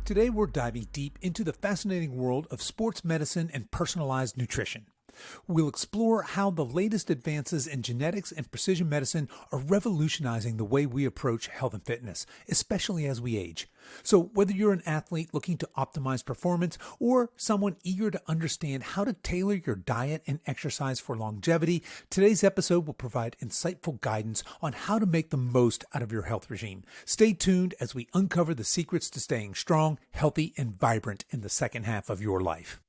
Today we're diving deep into the fascinating world of sports medicine and personalized nutrition. We'll explore how the latest advances in genetics and precision medicine are revolutionizing the way we approach health and fitness, especially as we age. So whether you're an athlete looking to optimize performance or someone eager to understand how to tailor your diet and exercise for longevity, today's episode will provide insightful guidance on how to make the most out of your health regime. Stay tuned as we uncover the secrets to staying strong, healthy, and vibrant in the second half of your life.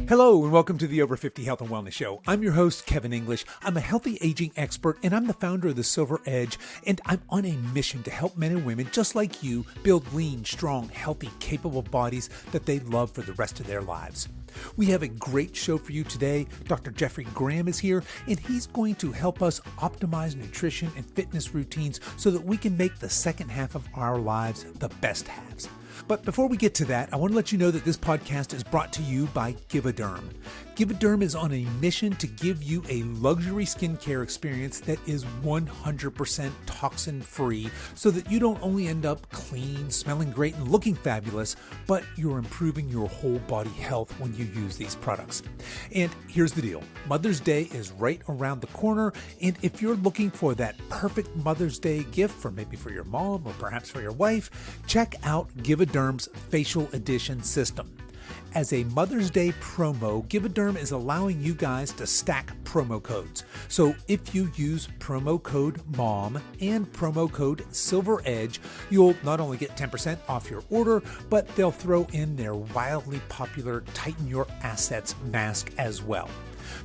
Hello and welcome to the Over 50 Health and Wellness Show. I'm your host, Kevin English. I'm a healthy aging expert and I'm the founder of The Silver Edge, and I'm on a mission to help men and women just like you build lean, strong, healthy, capable bodies that they love for the rest of their lives. We have a great show for you today. Dr. Jeffrey Graham is here, and he's going to help us optimize nutrition and fitness routines so that we can make the second half of our lives the best halves. But before we get to that, I want to let you know that this podcast is brought to you by Givaderm. Givaderm is on a mission to give you a luxury skincare experience that is 100% toxin-free so that you don't only end up clean, smelling great, and looking fabulous, but you're improving your whole body health when you use these products. And here's the deal. Mother's Day is right around the corner, and if you're looking for that perfect Mother's Day gift for maybe for your mom or perhaps for your wife, check out Givaderm's Facial Edition system. As a Mother's Day promo, Givaderm is allowing you guys to stack promo codes. So if you use promo code MOM and promo code SILVEREDGE, you'll not only get 10% off your order, but they'll throw in their wildly popular Tighten Your Assets mask as well.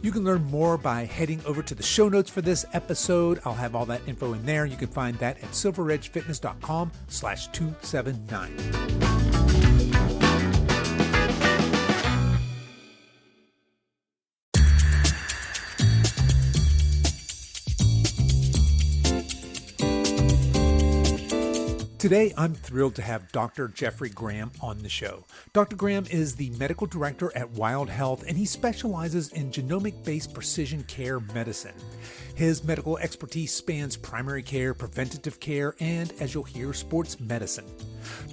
You can learn more by heading over to the show notes for this episode. I'll have all that info in there. You can find that at silveredgefitness.com/279. Today, I'm thrilled to have Dr. Jeffrey Graham on the show. Dr. Graham is the medical director at Wild Health, and he specializes in genomic-based precision care medicine. His medical expertise spans primary care, preventative care, and, as you'll hear, sports medicine.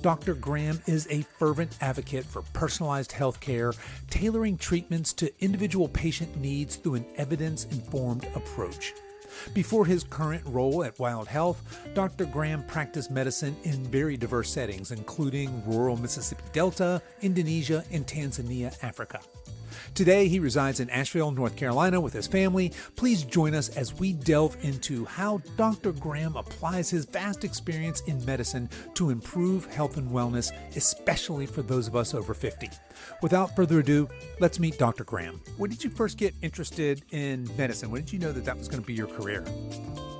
Dr. Graham is a fervent advocate for personalized health care, tailoring treatments to individual patient needs through an evidence-informed approach. Before his current role at Wild Health, Dr. Graham practiced medicine in very diverse settings, including rural Mississippi Delta, Indonesia, and Tanzania, Africa. Today, he resides in Asheville, North Carolina with his family. Please join us as we delve into how Dr. Graham applies his vast experience in medicine to improve health and wellness, especially for those of us over 50. Without further ado, let's meet Dr. Graham. When did you first get interested in medicine? When did you know that was going to be your career?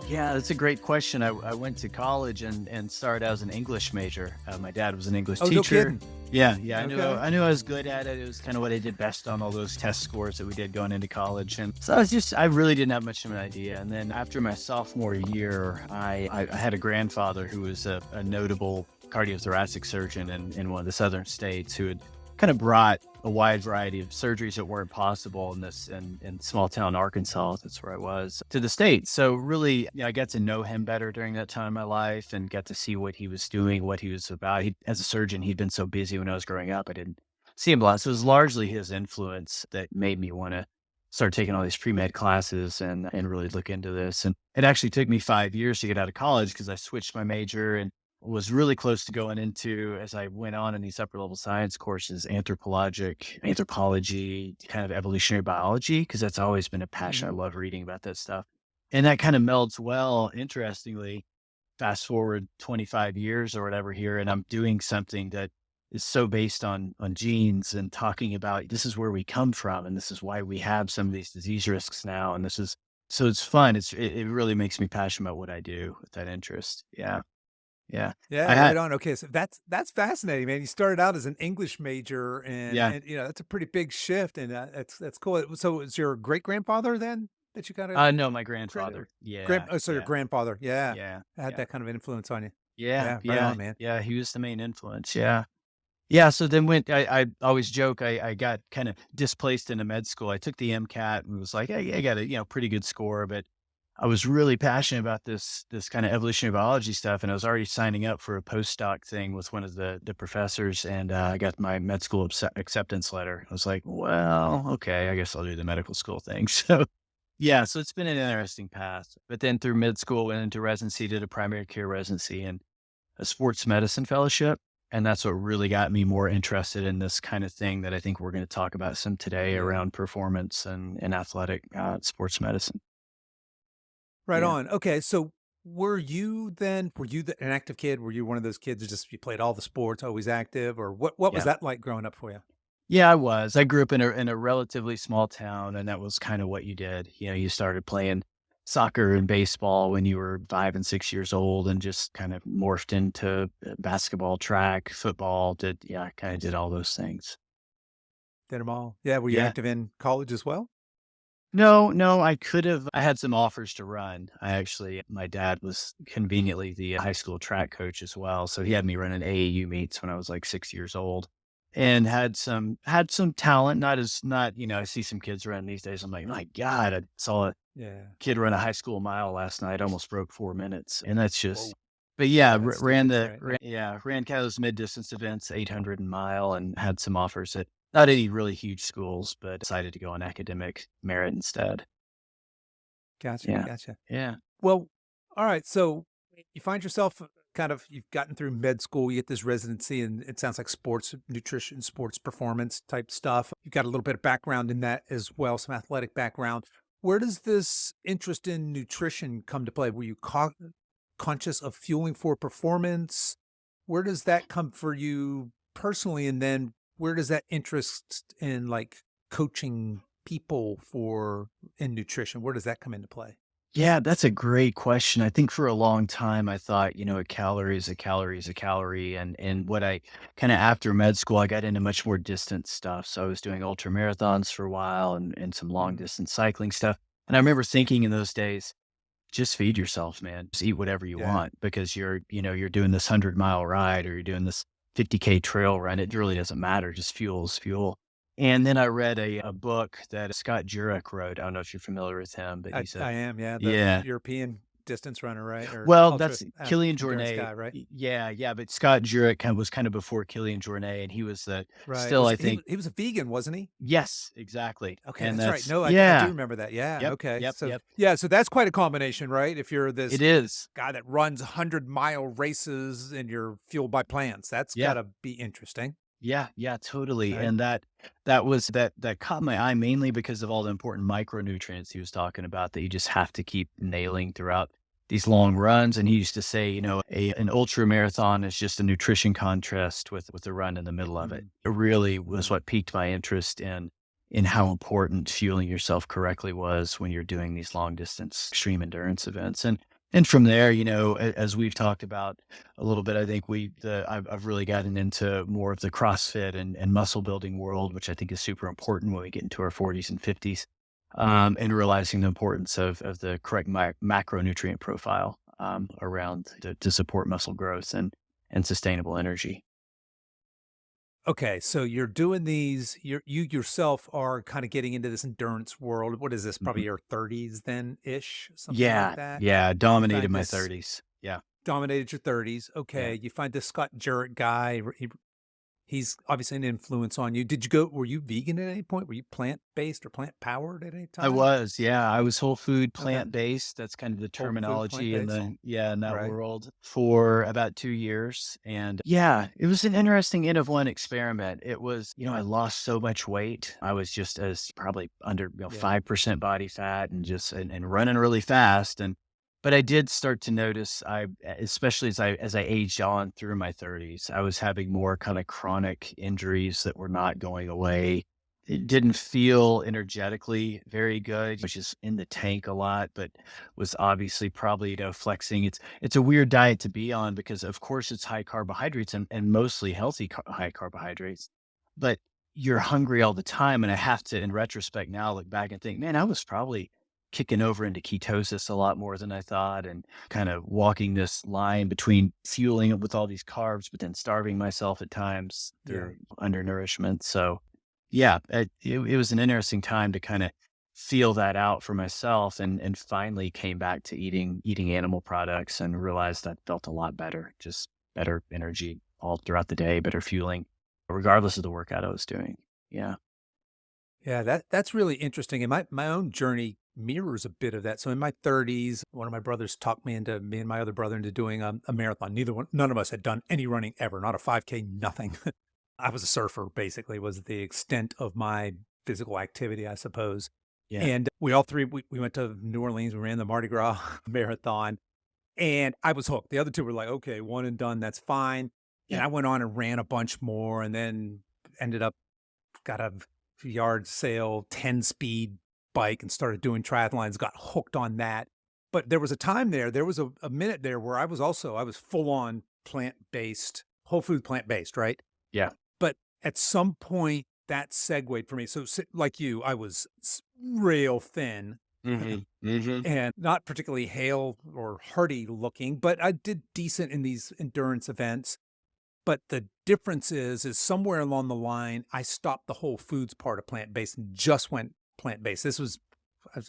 Yeah, that's a great question. I went to college and started as an English major. My dad was an English teacher. No kidding. Yeah. Okay. I knew I was good at it. It was kind of what I did best on all those test scores that we did going into college. And so I really didn't have much of an idea. And then after my sophomore year, I had a grandfather who was a notable cardiothoracic surgeon in one of the southern states who had kind of brought a wide variety of surgeries that weren't possible in small town Arkansas, that's where I was, to the States. So really, I got to know him better during that time in my life and got to see what he was doing, what he was about. As a surgeon, he'd been so busy when I was growing up, I didn't see him a lot. So it was largely his influence that made me want to start taking all these pre-med classes and really look into this. And it actually took me 5 years to get out of college because I switched my major and was really close to going into, as I went on in these upper level science courses, anthropology, kind of evolutionary biology, because that's always been a passion. I love reading about that stuff. And that kind of melds well, interestingly, fast forward 25 years or whatever here, and I'm doing something that is so based on genes and talking about this is where we come from, and this is why we have some of these disease risks now. And so it's fun. It really makes me passionate about what I do with that interest. Yeah. Yeah, right on. Okay, so that's fascinating, man. You started out as an English major, and that's a pretty big shift, and that's cool. So, it's your great grandfather then that you kind of? No, my grandfather. Your grandfather. Yeah. Had that kind of influence on you. Yeah. Right on, man. Yeah, he was the main influence. Yeah. Yeah, so then I always joke, I got kind of displaced into med school. I took the MCAT and was like, "Hey, I got a, pretty good score," but I was really passionate about this kind of evolutionary biology stuff, and I was already signing up for a postdoc thing with one of the professors, and I got my med school acceptance letter. I was like, "Well, okay, I guess I'll do the medical school thing." So, yeah, so it's been an interesting path. But then through mid school, went into residency, did a primary care residency, and a sports medicine fellowship, and that's what really got me more interested in this kind of thing that I think we're gonna talk about some today Yeah. around performance and athletic, sports medicine. Right Yeah. on. Okay, so were you an active kid? Were you one of those kids that just you played all the sports, always active, or what was Yeah. that like growing up for you? Yeah, I was. I grew up in a relatively small town, and that was kinda what you did. You started playing soccer and baseball when you were 5 and 6 years old and just kind of morphed into, basketball, track, football, kinda did all those things. Did them all? Yeah, were you Yeah. active in college as well? No, no, I had some offers to run. My dad was conveniently the high school track coach as well, so he had me running AAU meets when I was like 6 years old and had some talent, not, I see some kids running these days. I'm like, "My God, I saw a Yeah. kid run a high school mile last night, almost broke 4 minutes." And that's Whoa. just but yeah, Yeah, that's stupid, right? Yeah. ran kind of those mid-distance events, 800 and mile, and had some offers at not any really huge schools, but decided to go on academic merit instead. Gotcha, Yeah. gotcha. Yeah. Well, all right. So you find yourself you've gotten through med school, you get this residency, and it sounds like sports nutrition, sports performance type stuff. You've got a little bit of background in that as well, some athletic background. Where does this interest in nutrition come to play? Were you conscious of fueling for performance? Where does that come for you personally? And then where does that interest in like coaching people for in nutrition, where does that come into play? Yeah, that's a great question. I think for a long time I thought, a calorie is a calorie is a calorie. And what I kind of after med school, I got into much more distance stuff. So I was doing ultra marathons for a while and some long Mm, distance cycling stuff. And I remember thinking in those days, just feed yourself, man. Just eat whatever you yeah. want because you're doing this 100-mile ride or you're doing this 50K trail run. It really doesn't matter. Just fuel is fuel. And then I read a book that Scott Jurek wrote. I don't know if you're familiar with him, but he's a I am, yeah, the yeah. European distance runner, right? Or Well, ultra that's Killian endurance Jornet. guy, right? Yeah, yeah, but Scott Jurek was kind of before Killian Jornet, and he was the Right. still, Was I think. he was a vegan, wasn't he? Yes, exactly. Okay, And that's right. that's No, I do yeah. remember that. Yeah, Yep, okay. yep, So yep. yeah, so that's quite a combination, right? If you're It this is. guy that runs 100-mile races and you're fueled by plants, that's Yeah. gotta be interesting, Yeah, yeah, totally, right? and that caught my eye mainly because of all the important micronutrients he was talking about that you just have to keep nailing throughout these long runs, and he used to say, an ultra marathon is just a nutrition contrast with the run in the middle of it. Mm, It really was mm. what piqued my interest in how important fueling yourself correctly was when you're doing these long distance extreme endurance events, and from there, as we've talked about a little bit. I think I've really gotten into more of the CrossFit and muscle building world, which I think is super important when we get into our 40s and 50s, and realizing the importance of the correct macronutrient profile around to support muscle growth and sustainable energy. Okay, so you're doing these, you yourself are kinda getting into this endurance world. What is this? Probably Mhm. your 30s then-ish, something like Yeah, that? yeah, You dominated find my this 30s. Yeah, dominated your 30s. yeah. Okay, you find this Scott Jurek guy, he's obviously an influence on you. Were you vegan at any point? Were you plant-based or plant-powered at any I time? was, yeah. I was whole food, Okay. plant-based. That's kind of the Whole food, terminology plant-based? in that Right. world for about 2 years. And yeah, it was an interesting N of 1 experiment. It was, I lost so much weight. I was just as probably under, Yeah. 5% body fat and just and running really fast. But I did start to notice especially as I aged on through my 30s, I was having more kind of chronic injuries that were not going away. It didn't feel energetically very good, which is in the tank a lot, but was obviously probably, flexing. It's a weird diet to be on because of course it's high carbohydrates and mostly healthy high carbohydrates, but you're hungry all the time. And I have to, in retrospect now, look back and think, man, I was probably kicking over into ketosis a lot more than I thought and kind of walking this line between fueling it with all these carbs, but then starving myself at times Yeah. through undernourishment. So, yeah, it was an interesting time to kind of feel that out for myself and finally came back to eating animal products and realized that felt a lot better, just better energy all throughout the day, better fueling, regardless of the workout I was doing. Yeah. Yeah, that's really interesting. And my own journey mirrors a bit of that. So in my 30s, one of my brothers talked me and my other brother into doing a marathon. None of us had done any running ever, not a 5K, nothing. I was a surfer, basically, was the extent of my physical activity, I suppose. Yeah. And we all three, we went to New Orleans, we ran the Mardi Gras marathon, and I was hooked. The other two were like, okay, one and done, that's fine. And Yeah. I went on and ran a bunch more and then ended up got a yard sale 10 speed bike and started doing triathlons, got hooked on that. But there was a time there was a minute there where I was full on plant-based, whole food plant-based, right? Yeah. But at some point that segued for me. So like you, I was rail thin Mhm. Mhm. and not particularly hale or hearty looking, but I did decent in these endurance events. But the difference is somewhere along the line, I stopped the whole foods part of plant-based and just went plant-based. This was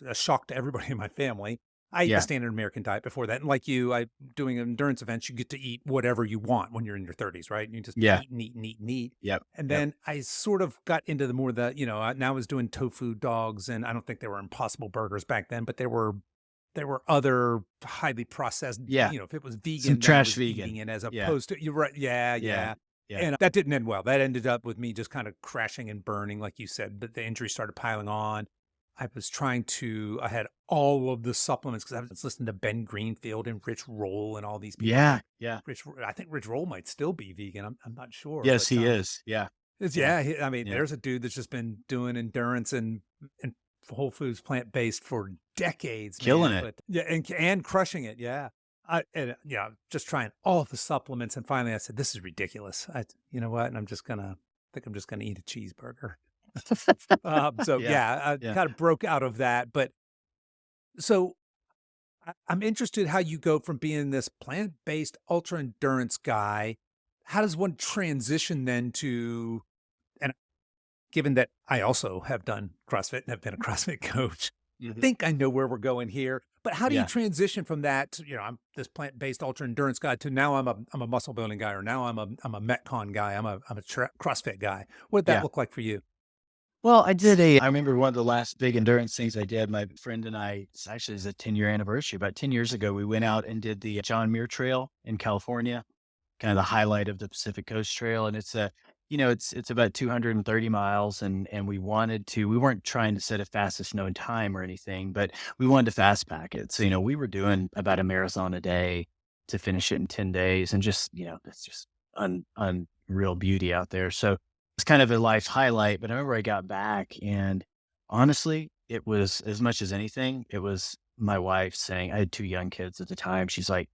a shock to everybody in my family. I ate the Yeah. standard American diet before that. And like you, I doing endurance events, you get to eat whatever you want when you're in your 30s, right? You just Yeah. eat and eat and eat and eat. Yep. And Yep. then I sort of got into the more the, now I was doing tofu dogs and I don't think they were impossible burgers back then, but there were other highly processed, Yeah. if it was Some vegan, then I trash was eating vegan. it as Yeah. opposed to, you're right. Yeah, Yeah. yeah. Yeah. And that didn't end well. That ended up with me just kind of crashing and burning, like you said, but the injuries started piling on. I had all of the supplements because I was listening to Ben Greenfield and Rich Roll and all these people. Yeah. Yeah. I think Rich Roll might still be vegan. I'm not sure, Yes, but he is. Yeah. Yeah. I mean, Yeah. there's a dude that's just been doing endurance and Whole Foods plant-based for decades, Killing man. it. But yeah, and crushing it. Yeah. Just trying all of the supplements. And finally I said, this is ridiculous. You know what? And I think I'm just going to eat a cheeseburger. So Yeah. yeah, I Yeah. kind of broke out of that. But so I'm interested how you go from being this plant-based ultra endurance guy. How does one transition then to, and given that I also have done CrossFit and have been a CrossFit coach, I Mhm. think I know where we're going here. But how do you Yeah. transition from that to, I'm this plant-based ultra endurance guy to now I'm a muscle building guy, or now I'm a Metcon guy, I'm a CrossFit guy. What did that Yeah. look like for you? Well, I remember one of the last big endurance things I did, my friend and I, it's actually a 10-year anniversary. About 10 years ago, we went out and did the John Muir Trail in California, kind of the highlight of the Pacific Coast Trail. And it's about 230 miles. And we weren't trying to set a fastest known time or anything, but we wanted to fast pack it. So, we were doing about a marathon a day to finish it in 10 days and just, it's just unreal beauty out there. So it's kind of a life highlight, but I remember I got back and honestly, it was as much as anything, it was my wife saying, I had 2 young kids at the time. She's like,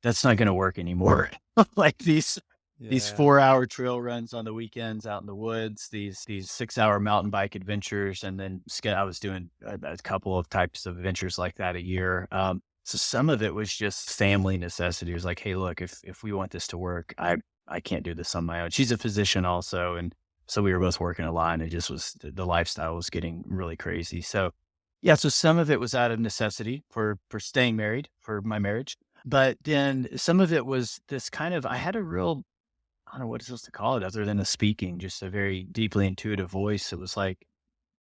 that's not gonna work anymore. Like these Yeah. 4-hour trail runs on the weekends out in the woods, these 6-hour mountain bike adventures, and then I was doing a couple of types of adventures like that a year. So some of it was just family necessity. It was like, "Hey, look, if we want this to work, I can't do this on my own." She's a physician also, and so we were both working a lot, and it just was the lifestyle was getting really crazy. So, yeah, so some of it was out of necessity for staying married, for my marriage. But then some of it was this kind of I had a real I don't know what it's supposed to call it other than a speaking, just a very deeply intuitive voice. It was like,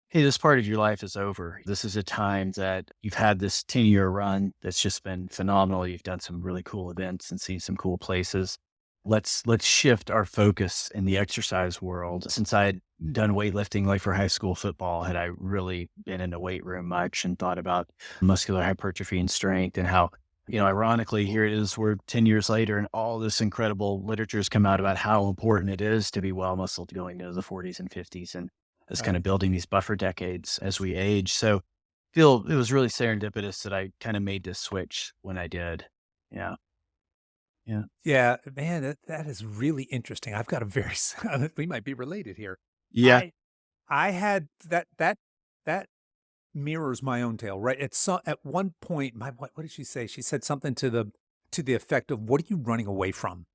"Hey, this part of your life is over. This is a time that you've had this 10-year run that's just been phenomenal. You've done some really cool events and seen some cool places. Let's shift our focus in the exercise world." Since I'd done weightlifting like for high school football, had I really been in a weight room much and thought about muscular hypertrophy and strength and how, ironically, here it is, we're 10 years later and all this incredible literature has come out about how important it is to be well muscled going into the 40s and 50s. And as kind of Right. building these buffer decades as we age. So feel it was really serendipitous that I kind of made this switch when I did. Yeah. Yeah. Yeah, man, that is really interesting. I've got a very we might be related here. Yeah. I I had that mirrors my own tale, right? At one point, what did she say? She said something to the effect of, "What are you running away from?"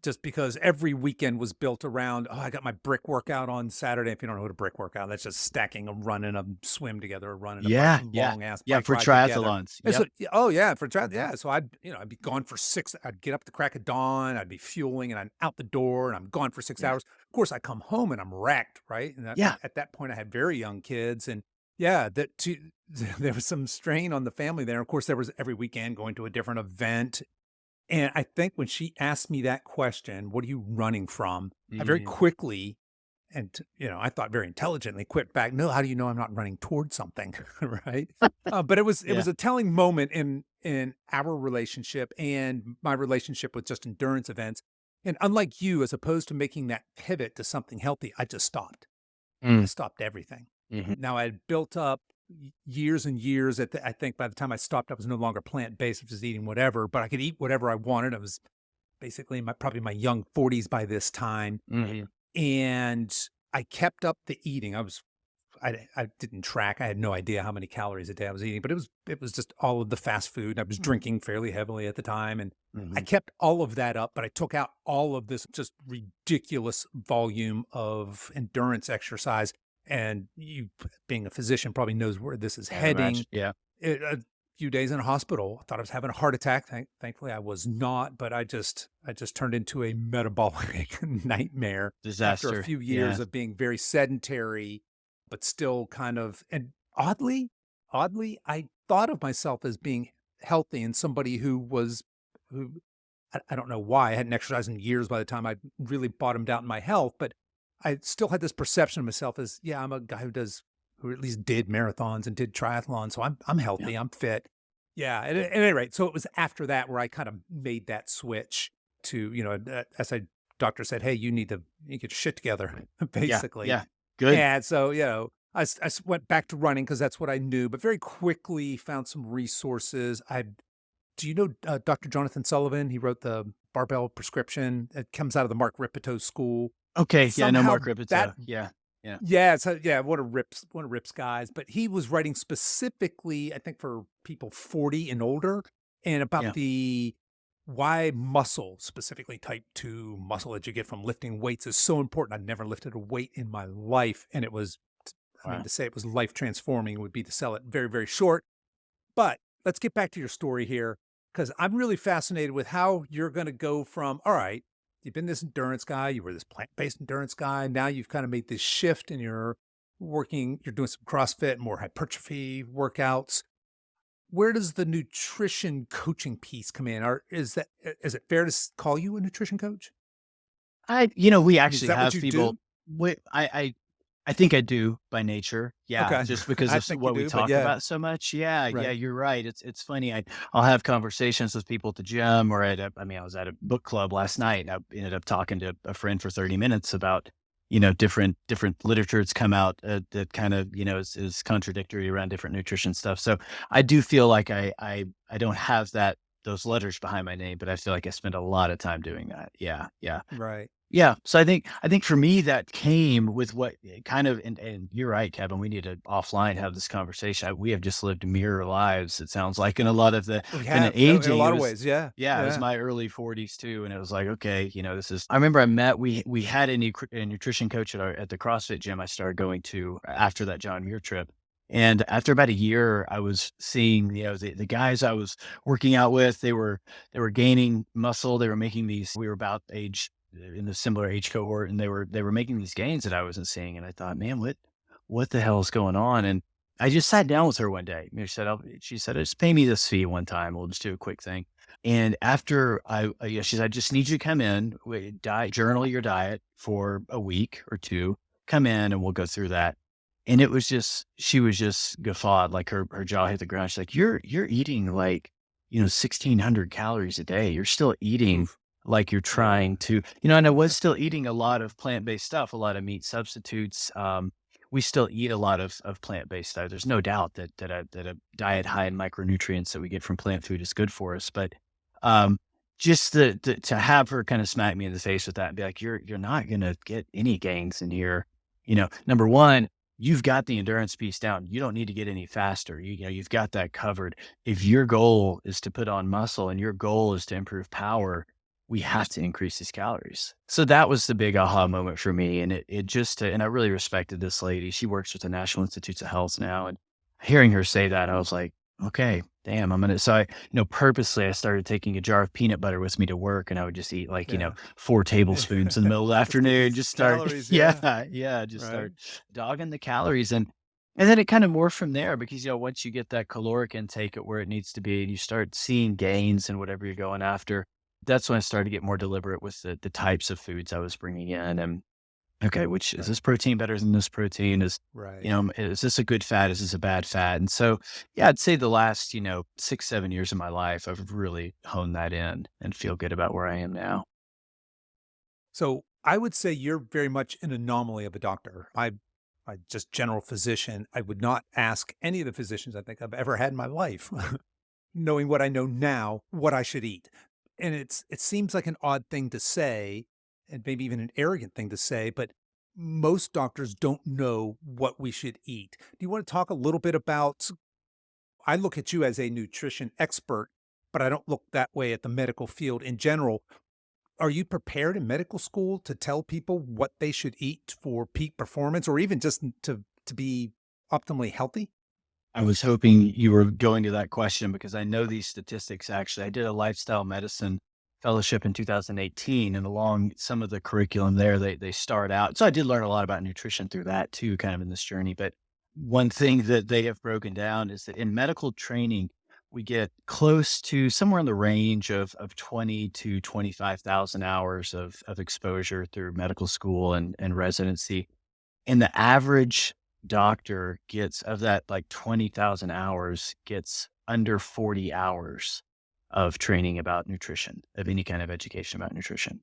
Just because every weekend was built around, oh, I got my brick workout on Saturday. If you don't know what a brick workout, that's just stacking a run and a swim together, a run and a Yeah, yeah, long ass yeah. bike For ride together. triathlons. And Yep. so, oh yeah, yeah. So I'd be gone for six. I'd get up at the crack of dawn. I'd be fueling, and I'm out the door, and I'm gone for 6 Yeah. hours. Of course, I come home and I'm wrecked, right? And Yeah. at that point, I had very young kids, and yeah, there was some strain on the family there. Of course, there was every weekend going to a different event, and I think when she asked me that question, "What are you running from?" I very Mm, quickly and, I thought very intelligently quit back, "No, how do you know I'm not running towards something?" Right? But it yeah. was a telling moment in our relationship and my relationship with just endurance events. And unlike you, as opposed to making that pivot to something healthy, I just stopped. I Mm, stopped everything. mhm. Now I had built up years and years I think by the time I stopped, I was no longer plant-based, which is eating whatever, but I could eat whatever I wanted. I was basically in probably my young 40s by this time. Mhm. And I kept up the eating. I didn't track. I had no idea how many calories a day I was eating, but it was just all of the fast food. I was drinking fairly heavily at the time, and I Mhm. kept all of that up, but I took out all of this just ridiculous volume of endurance exercise. And you, being a physician, probably knows where this is Can't imagine. heading. Yeah. A few days in a hospital, I thought I was having a heart attack. Thankfully, I was not, but I just turned into a metabolic nightmare after a Disaster. few Yeah. years of being very sedentary, but still kind of. And oddly, I thought of myself as being healthy and somebody who I don't know why I hadn't exercised in years by the time I really bottomed out in my health, but I still had this perception of myself as, yeah, I'm a guy who at least did marathons and did triathlons. So I'm Yeah. healthy, I'm fit. Yeah. At any rate, so it was after that where I kind of made that switch to, as I doctor said, hey, you need to get your shit together, Yeah. basically. Yeah. Good. And so, went back to running because that's what I knew, but very quickly found some resources. Do you know Dr. Jonathan Sullivan? He wrote the Barbell Prescription. It comes out of the Mark Rippetoe school. Okay. Yeah. No, Somehow Mark that Ripito. Yeah. Yeah. yeah, so yeah, one of Rip's guys, but he was writing specifically, I think, for people 40 and older, and about Yeah. the why muscle, specifically type 2 muscle that you get from lifting weights is so important. I'd never lifted a weight in my life, and it was, I mean, Wow. to say it was life transforming would be to sell it very, very short. But let's get back to your story here, because I'm really fascinated with how you're going to go from, all right, you've been this endurance guy, you were this plant based endurance guy. Now you've kind of made this shift and you're doing some CrossFit, more hypertrophy workouts. Where does the nutrition coaching piece come in? Or is it fair to call you a nutrition coach? We I mean, is actually that what have you people. do? I think I do by nature. Yeah, Okay. just because I of think you what we do, but talk yeah, about so much. Yeah, yeah, right. you're right. It's funny. I'll have conversations with people at the gym or I was at a book club last night. And I ended up talking to a friend for 30 minutes about, different literature that's come out that kind of, is contradictory around different nutrition stuff. So I do feel like I don't have those letters behind my name, but I feel like I spend a lot of time doing that. Yeah, yeah. Right. Yeah, so I think for me that came with what kind of and you're right, Kevin, we need to offline have this conversation. We have just lived mirror lives, it sounds like, in a lot of the We kind of have, in a aging. It lot of was ways. Yeah. yeah, it was Yeah. my early 40s too, and it was like, okay, this is I remember we had a nutrition coach at the CrossFit gym I started going to after that John Muir trip. And after about a year, I was seeing, the guys I was working out with, they were gaining muscle, they were making these we were about age in the similar age cohort, and they were making these gains that I wasn't seeing, and I thought, man, what the hell is going on? And I just sat down with her one day. She said, just pay me this fee one time. We'll just do a quick thing. And after she said, I just need you to come in, journal your diet for a week or two, come in and we'll go through that. And she was just guffawed, like her jaw hit the ground. She's like, you're eating like, 1,600 calories a day. You're still eating Oof. like you're Yeah. trying to, and I was still eating a lot of plant-based stuff, a lot of meat substitutes. We still eat a lot of plant-based stuff. There's no doubt that a diet high in micronutrients that we get from plant food is good for us. But um, just to have her kind of smack me in the face with that and be like, you're not gonna get any gains in here. Number one, you've got the endurance piece down. You don't need to get any faster. You know, you've got that covered. If your goal is to put on muscle and your goal is to improve power, we have to increase these calories. So that was the big aha moment for me. And it just, and I really respected this lady. She works with the National Institutes of Health now. And hearing her say that, I was like, okay, damn, so purposely I started taking a jar of peanut butter with me to work and I would just eat like, Yeah. 4 tablespoons in the middle of the Just get afternoon, these just start, calories, yeah. yeah, just Right. start dogging the calories. And then it kind of morphed from there because, once you get that caloric intake at where it needs to be and you start seeing gains in whatever you're going after, that's when I started to get more deliberate with the types of foods I was bringing in. And okay, which is Right. this protein better than this protein? Right. Is this a good fat? Is this a bad fat? And so, yeah, I'd say the last, 6, 7 years of my life, I've really honed that in and feel good about where I am now. So I would say you're very much an anomaly of a doctor. I just general physician. I would not ask any of the physicians I think I've ever had in my life, knowing what I know now, what I should eat. And it seems like an odd thing to say, and maybe even an arrogant thing to say, but most doctors don't know what we should eat. Do you want to talk a little bit about? I look at you as a nutrition expert, but I don't look that way at the medical field in general. Are you prepared in medical school to tell people what they should eat for peak performance or even just to be optimally healthy? I was hoping you were going to that question because I know these statistics actually. I did a lifestyle medicine fellowship in 2018, and along some of the curriculum there, they start out. So I did learn a lot about nutrition through that too, kind of in this journey. But one thing that they have broken down is that in medical training, we get close to somewhere in the range of 20 to 25,000 hours of exposure through medical school and residency. And the average doctor gets of that, like 20,000 hours, gets under 40 hours of training about nutrition, of any kind of education about nutrition.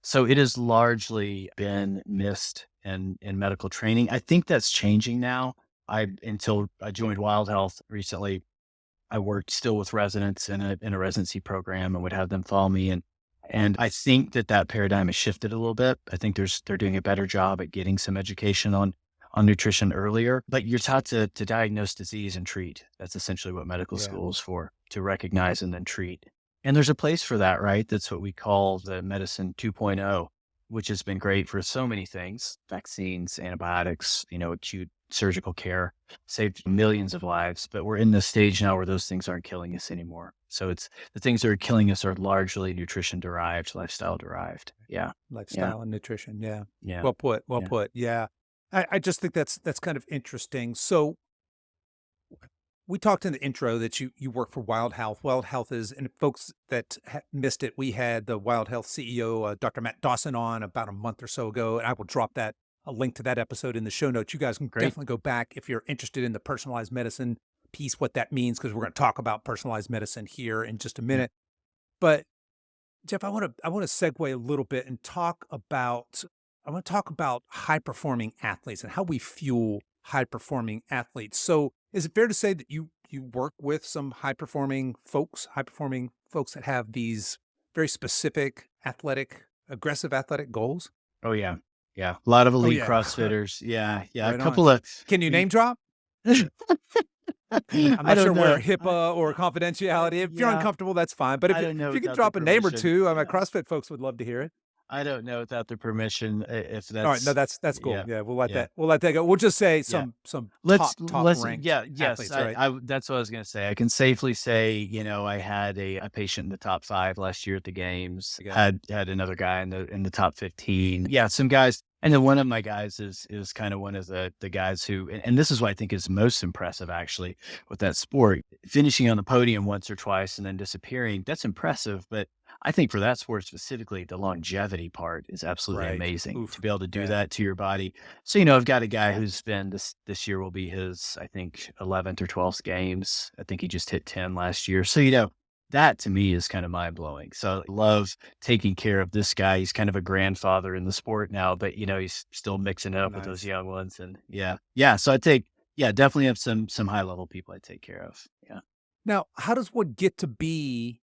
So it has largely been missed in medical training. I think that's changing now. Until I joined Wild Health recently, I worked still with residents in a residency program and would have them follow me. And I think that paradigm has shifted a little bit. I think they're doing a better job at getting some education on nutrition earlier, but you're taught to diagnose disease and treat. That's essentially what medical Yeah. school is for, to recognize and then treat. And there's a place for that, right? That's what we call the medicine 2.0, which has been great for so many things, vaccines, antibiotics, acute surgical care, saved millions of lives. But we're in this stage now where those things aren't killing us anymore. So it's the things that are killing us are largely nutrition derived, lifestyle derived. Yeah. Yeah. Lifestyle and nutrition. Yeah. Yeah. Well put. Well Yeah. put. Yeah. I just think that's kind of interesting. So we talked in the intro that you work for Wild Health. Wild Health is, and folks that missed it, we had the Wild Health CEO, Dr. Matt Dawson, on about a month or so ago, and I will drop a link to that episode in the show notes. You guys can Great. definitely go back if you're interested in the personalized medicine piece, what that means, because we're going to talk about personalized medicine here in just a Yeah. minute. But Jeff, I want to segue a little bit and I want to talk about high performing athletes and how we fuel high performing athletes. So, is it fair to say that you work with some high performing folks that have these very specific aggressive athletic goals? Oh yeah. Yeah. A lot of Oh elite yeah, CrossFitters. Yeah. Yeah. A right on. couple of Can you we name drop? I'm I not sure don't where know. HIPAA or confidentiality. If you're Yeah. uncomfortable, that's fine. But I don't if know you could without their drop a name or permission. two, my Yeah. CrossFit folks would love to hear it. I don't know without their permission if All right, no, that's that's cool. yeah. Yeah, Yeah. we'll let that go. We'll just say Yeah. some top Let's ranked yeah, yes, athletes, right? that's what I was gonna say. I can safely say, I had a patient in the top 5 last year at the games, I got it. had another guy in the top 15. Yeah, some guys, and then one of my guys is kind of one of the guys who, and this is what I think is most impressive actually with that sport. Finishing on the podium once or twice and then disappearing, that's impressive, but I think for that sport specifically, the longevity part is absolutely Right. amazing to Oof. be able to do Yeah. that to your body. So, I've got a guy who's been this year will be his, I think, 11th or 12th games. I think he just hit 10 last year. So, that to me is kind of mind blowing. So I love taking care of this guy. He's kind of a grandfather in the sport now, but he's still mixing it up with those Nice. young ones. And yeah. Yeah. So definitely have some high level people I take care of. Yeah. Now, how does one get to be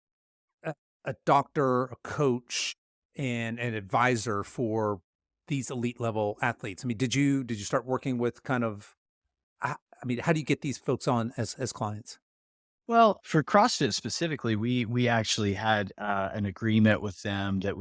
a doctor, a coach, and an advisor for these elite level athletes? I mean, did you start working with kind of, I mean, how do you get these folks on as clients? Well, for CrossFit specifically, we actually had an agreement with them that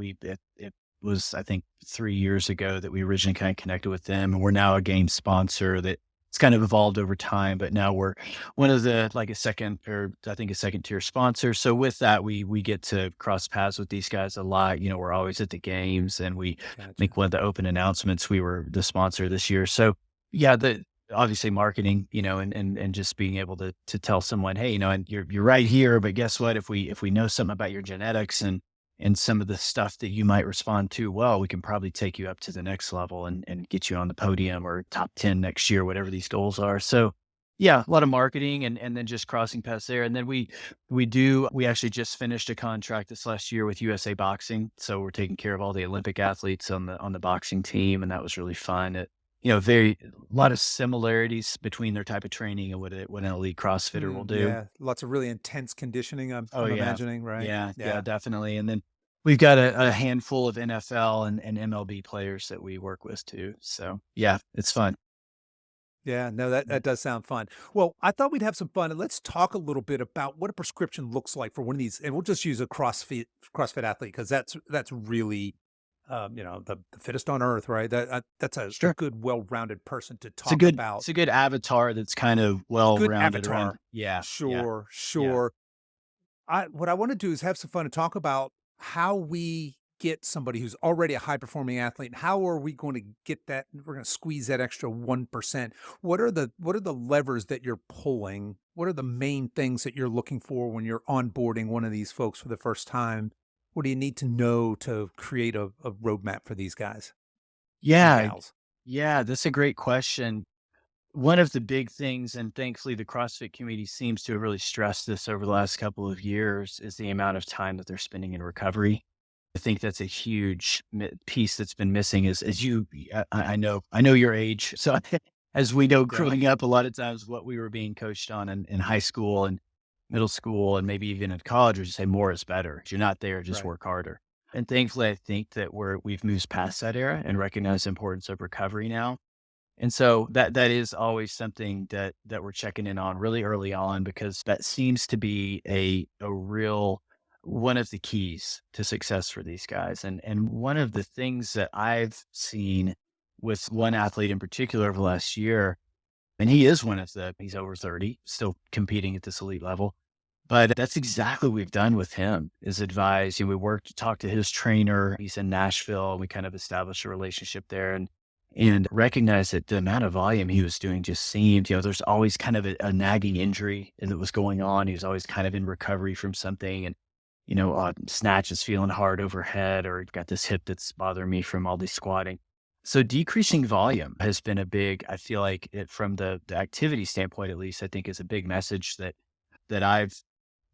it was, I think, 3 years ago that we originally kind of connected with them, and we're now a game sponsor that it's kind of evolved over time. But now we're one of the like a second or I think a second tier sponsor. So with that, we get to cross paths with these guys a lot. We're always at the games, and we Gotcha. make one of the open announcements. We were the sponsor this year, so yeah, the obviously marketing, and just being able to tell someone, hey, and you're right here, but guess what? If we know something about your genetics and some of the stuff that you might respond to, well, we can probably take you up to the next level and get you on the podium or top 10 next year, whatever these goals are. So yeah, a lot of marketing and then just crossing paths there. And then we actually just finished a contract this last year with USA Boxing. So we're taking care of all the Olympic athletes on the boxing team. And that was really fun. Very a lot of similarities between their type of training and what an elite CrossFitter will do. Yeah, lots of really intense conditioning, Oh, I'm yeah. imagining, right? Yeah, yeah, Yeah. definitely, and then we've got a handful of NFL and MLB players that we work with too, so, yeah, it's fun. Yeah, no, that does sound fun. Well, I thought we'd have some fun, and let's talk a little bit about what a prescription looks like for one of these, and we'll just use a CrossFit athlete because that's really, the fittest on earth, right? That's a Sure. good, well-rounded person to It's a talk good about. it's a good avatar that's kind of Good well-rounded around. avatar. Yeah, yeah, Sure, yeah. sure. I what I wanna do is have some fun and talk about how we get somebody who's already a high performing athlete. How are we going to get that? We're going to squeeze that extra 1%. What are the levers that you're pulling? What are the main things that you're looking for when you're onboarding one of these folks for the first time? What do you need to know to create a roadmap for these guys and Yeah, gals? yeah, that's a great question. One of the big things, and thankfully the CrossFit community seems to have really stressed this over the last couple of years, is the amount of time that they're spending in recovery. I think that's a huge piece that's been missing. Is as you, I know your age, so as we know, Yeah, growing up, a lot of times what we were being coached on in high school and middle school, and maybe even in college, was to say more is better. If you're not there, just right. work harder. And thankfully, I think that we've moved past that era and recognize the importance of recovery now, and so that is always something that we're checking in on really early on, because that seems to be a real one of the keys to success for these guys. And one of the things that I've seen with one athlete in particular over the last year, and he's over 30, still competing at this elite level. But that's exactly what we've done with him, is advise. We worked, talked to his trainer. He's in Nashville. We kind of established a relationship there and recognized that the amount of volume he was doing just seemed, there's always kind of a nagging injury that was going on. He was always kind of in recovery from something. And, snatch is feeling hard overhead, or got this hip that's bothering me from all this squatting. So decreasing volume has been a big, I feel like from the activity standpoint, at least, I think is a big message that I've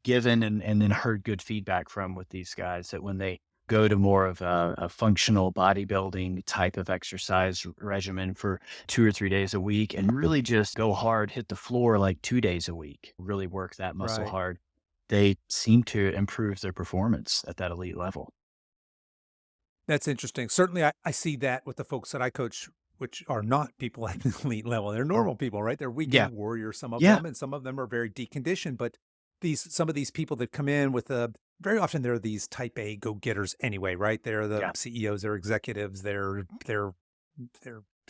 given and then heard good feedback from with these guys, that when they go to more of a functional bodybuilding type of exercise regimen for 2 or 3 days a week and really just go hard, hit the floor like 2 days a week, really work that muscle Right. hard, they seem to improve their performance at that elite level. That's interesting. Certainly, I see that with the folks that I coach, which are not people at the elite level. They're normal people, right? They're Yeah. weekend warriors, some of Yeah. them, and some of them are very deconditioned. But some of these people that come in with a very often they're these type A go getters anyway, right? They're the Yeah. CEOs, they're executives, they're you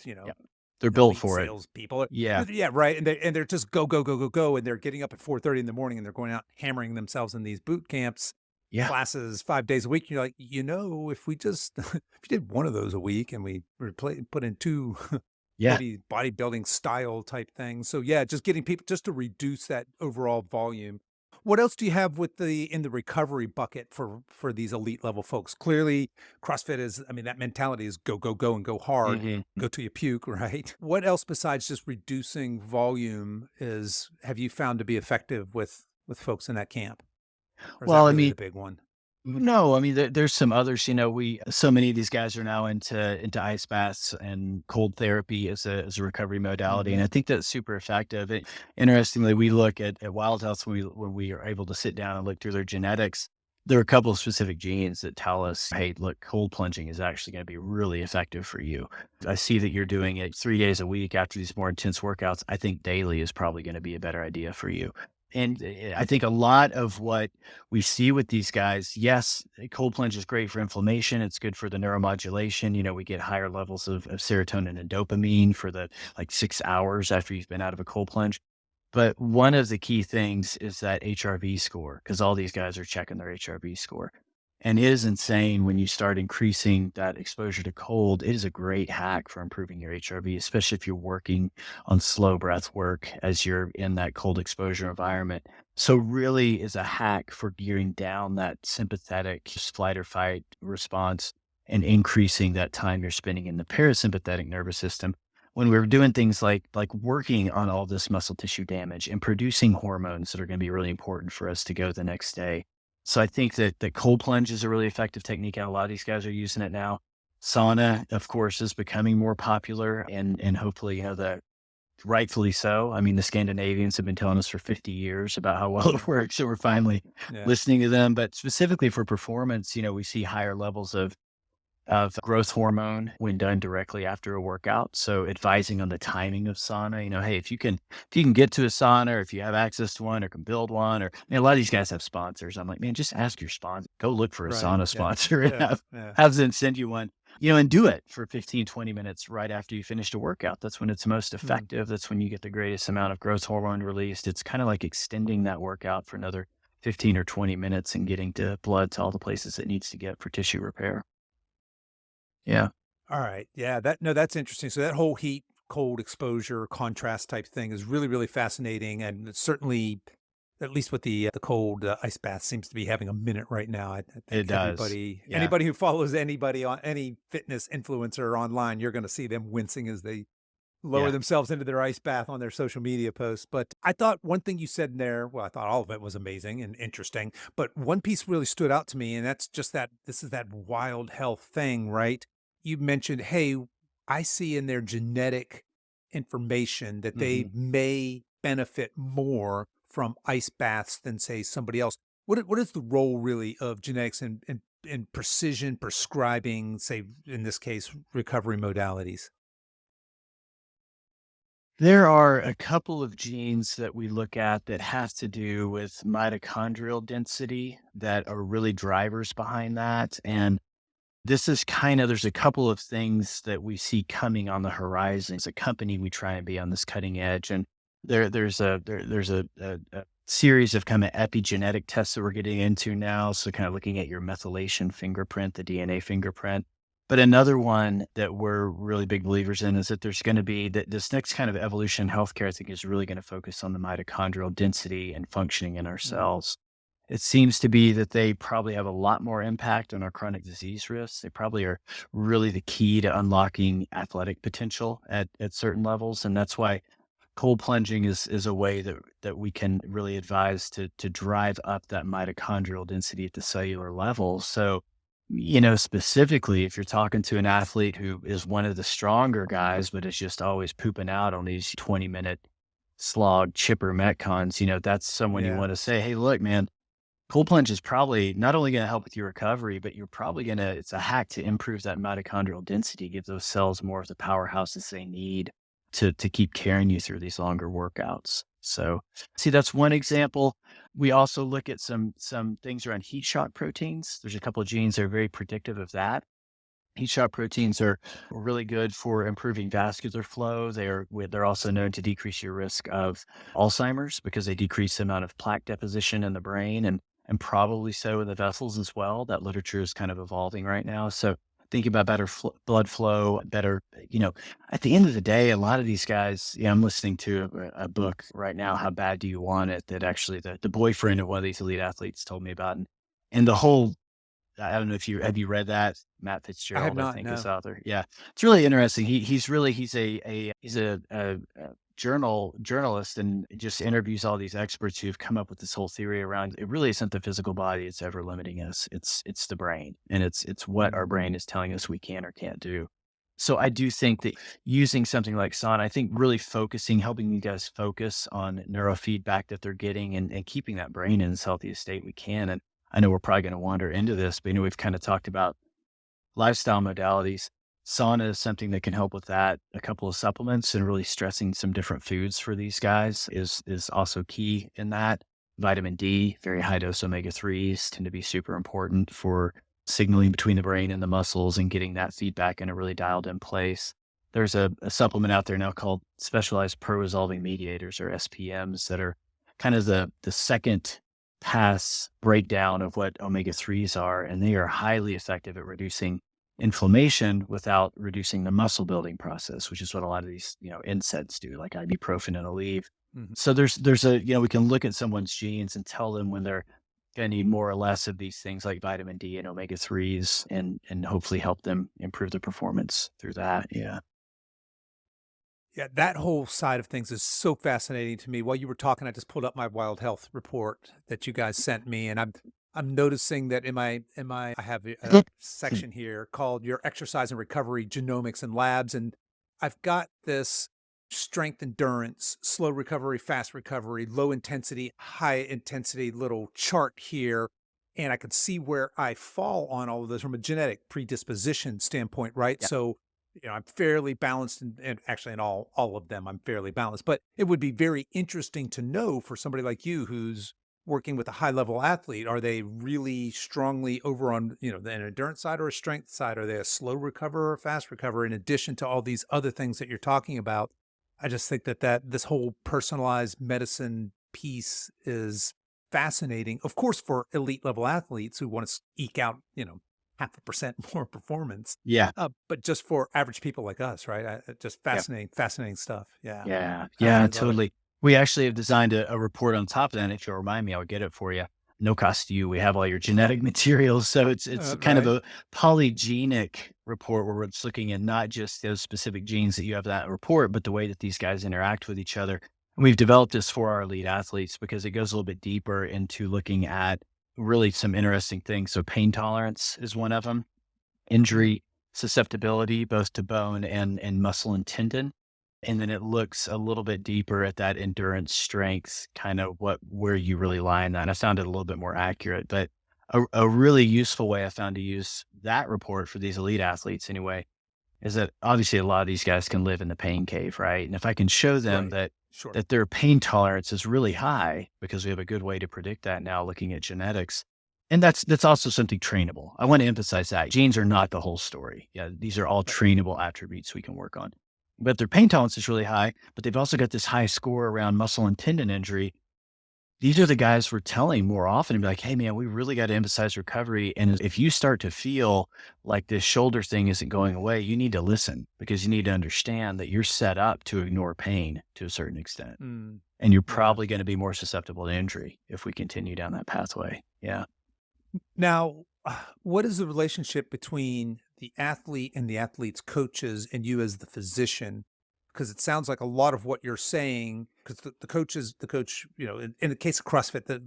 Yeah. know They're built elite for it. salespeople. Yeah. Yeah, right. And they're just go go go go go, and they're getting up at 4:30 in the morning, and they're going out hammering themselves in these boot camps Yeah. classes 5 days a week. You're like, if we just if you did one of those a week and we put in two Yeah. bodybuilding style type things. So yeah, just getting people just to reduce that overall volume. What else do you have with the recovery bucket for these elite level folks? Clearly, CrossFit is, I mean, that mentality is go, go, go and go hard, Hmm. go till you puke, right? What else besides just reducing volume have you found to be effective with folks in that camp? Or is that Well, I really mean, the big one? no, I mean, there's some others, so many of these guys are now into ice baths and cold therapy as a recovery modality. And Mhm. I think that's super effective. Interestingly, we look at Wild Health when we are able to sit down and look through their genetics. there are a couple of specific genes that tell us, hey, look, cold plunging is actually going to be really effective for you. I see that you're doing it 3 days a week after these more intense workouts. I think daily is probably going to be a better idea for you. And I think a lot of what we see with these guys, yes, cold plunge is great for inflammation. It's good for the neuromodulation. We get higher levels of serotonin and dopamine for the like 6 hours after you've been out of a cold plunge. But one of the key things is that HRV score, because all these guys are checking their HRV score. And it is insane when you start increasing that exposure to cold. It is a great hack for improving your HRV, especially if you're working on slow breath work as you're in that cold exposure environment. So really is a hack for gearing down that sympathetic flight or fight response and increasing that time you're spending in the parasympathetic nervous system when we're doing things like working on all this muscle tissue damage and producing hormones that are going to be really important for us to go the next day. So I think that the cold plunge is a really effective technique, and a lot of these guys are using it now. Sauna, of course, is becoming more popular, and hopefully, the rightfully so. I mean, the Scandinavians have been telling us for 50 years about how well it works, so we're finally Yeah. listening to them. But specifically for performance, we see higher levels of growth hormone when done directly after a workout. So advising on the timing of sauna, hey, if you can get to a sauna, or if you have access to one or can build one, or a lot of these guys have sponsors. I'm like, man, just ask your sponsor, go look for a Right. sauna Yeah. sponsor and Yeah. have, Yeah. have them send you one, and do it for 15, 20 minutes right after you finished a workout. That's when it's most Mm. effective. That's when you get the greatest amount of growth hormone released. It's kind of like extending that workout for another 15 or 20 minutes and getting to blood to all the places it needs to get for tissue repair. Yeah. All right. Yeah. That's interesting. So that whole heat, cold exposure, contrast type thing is really, really fascinating. And it's certainly, at least with the cold ice bath, seems to be having a minute right now. I It think does. Yeah. anybody who follows anybody on any fitness influencer online, you're going to see them wincing as they lower Yeah. themselves into their ice bath on their social media posts. But I thought one thing you said in there, well, I thought all of it was amazing and interesting, but one piece really stood out to me, and that's just that this is that wild health thing, right? You mentioned, hey, I see in their genetic information that they Mhm. may benefit more from ice baths than, say, somebody else. What is the role really of genetics in precision prescribing, say, in this case, recovery modalities? There are a couple of genes that we look at that have to do with mitochondrial density that are really drivers behind that. And this is there's a couple of things that we see coming on the horizon. As a company, we try and be on this cutting edge. And there's a series of kind of epigenetic tests that we're getting into now. So kind of looking at your methylation fingerprint, the DNA fingerprint. But another one that we're really big believers in is that there's going to be that this next kind of evolution in healthcare, I think, is really going to focus on the mitochondrial density and functioning in our Mm. cells. It seems to be that they probably have a lot more impact on our chronic disease risks. They probably are really the key to unlocking athletic potential at certain levels. And that's why cold plunging is a way that we can really advise to drive up that mitochondrial density at the cellular level. So, specifically if you're talking to an athlete who is one of the stronger guys, but is just always pooping out on these 20-minute slog chipper metcons, that's someone you Yeah. want to say, hey, look, man, cold plunge is probably not only going to help with your recovery, but you're probably it's a hack to improve that mitochondrial density, give those cells more of the powerhouses they need to keep carrying you through these longer workouts. So see, that's one example. We also look at some things around heat shock proteins. There's a couple of genes that are very predictive of that. Heat shock proteins are really good for improving vascular flow. They're also known to decrease your risk of Alzheimer's because they decrease the amount of plaque deposition in the brain and probably so in the vessels as well. That literature is kind of evolving right now. So thinking about better blood flow, better, at the end of the day, a lot of these guys, I'm listening to a book right now, How Bad Do You Want It? That actually the boyfriend of one of these elite athletes told me about. And the whole I don't know if have you read that? Matt I have Fitzgerald, I not, think, is no. the author. Yeah. It's really interesting. He's a journalist and just interviews all these experts who've come up with this whole theory around it really isn't the physical body that's ever limiting us. It's the brain. And it's what our Mm. brain is telling us we can or can't do. So I do think that using something like sauna, I think really helping you guys focus on neurofeedback that they're getting and keeping that brain in as healthy a state we can. And I know we're probably going to wander into this, but we've kind of talked about lifestyle modalities. Sauna is something that can help with that. A couple of supplements and really stressing some different foods for these guys is also key in that. Vitamin D, very high dose omega-3s tend to be super important for signaling between the brain and the muscles and getting that feedback in a really dialed in place. There's a supplement out there now called specialized pro-resolving mediators, or SPMs, that are kind of the second pass breakdown of what omega-3s are, and they are highly effective at reducing inflammation without reducing the muscle building process, which is what a lot of these, NSAIDs do, like ibuprofen and Aleve. Mhm. So there's a, we can look at someone's genes and tell them when they're going to need more or less of these things like vitamin D and omega-3s, and hopefully help them improve their performance through that. Yeah. Yeah, that whole side of things is so fascinating to me. While you were talking, I just pulled up my Wild Health report that you guys sent me, and I'm noticing that in my I have a section here called Your Exercise and Recovery Genomics and Labs, and I've got this strength endurance, slow recovery, fast recovery, low intensity, high intensity little chart here. And I can see where I fall on all of this from a genetic predisposition standpoint, right? Yeah. So I'm fairly balanced, and actually in all of them, I'm fairly balanced. But it would be very interesting to know for somebody like you who's working with a high level athlete, are they really strongly over on, the endurance side or a strength side? Are they a slow recoverer or a fast recoverer in addition to all these other things that you're talking about? I just think that this whole personalized medicine piece is fascinating. Of course, for elite level athletes who want to eke out, 0.5% more performance. Yeah. But just for average people like us, right? Just Yeah. fascinating stuff. Yeah, Yeah. Yeah, absolutely love it. totally. We actually have designed a report on top of that. If you'll remind me, I'll get it for you. No cost to you. We have all your genetic materials. So it's kind of Right. a polygenic report where we're just looking at not just those specific genes that you have in that report, but the way that these guys interact with each other. And we've developed this for our elite athletes because it goes a little bit deeper into looking at really some interesting things. So pain tolerance is one of them, Mm. injury susceptibility, both to bone and muscle and tendon. And then it looks a little bit deeper at that endurance strength, kind of where you really lie in that. And I found it a little bit more accurate, but a really useful way I found to use that report for these elite athletes anyway, is that obviously a lot of these guys can live in the pain cave, right? And if I can show them Right. that Sure. that their pain tolerance is really high, because we have a good way to predict that now looking at genetics. And that's also something trainable. I want to emphasize that genes are not the whole story. Yeah, these are all Right. trainable attributes we can work on. But their pain tolerance is really high, but they've also got this high score around muscle and tendon injury. These are the guys we're telling more often and be like, hey man, we really got to emphasize recovery. And if you start to feel like this shoulder thing isn't going away, you need to listen, because you need to understand that you're set up to ignore pain to a certain extent. Mm, And you're yeah. probably going to be more susceptible to injury if we continue down that pathway. Yeah. Now, what is the relationship between the athlete and the athlete's coaches and you as the physician? Because it sounds like a lot of what you're saying, because the coach, in the case of CrossFit, the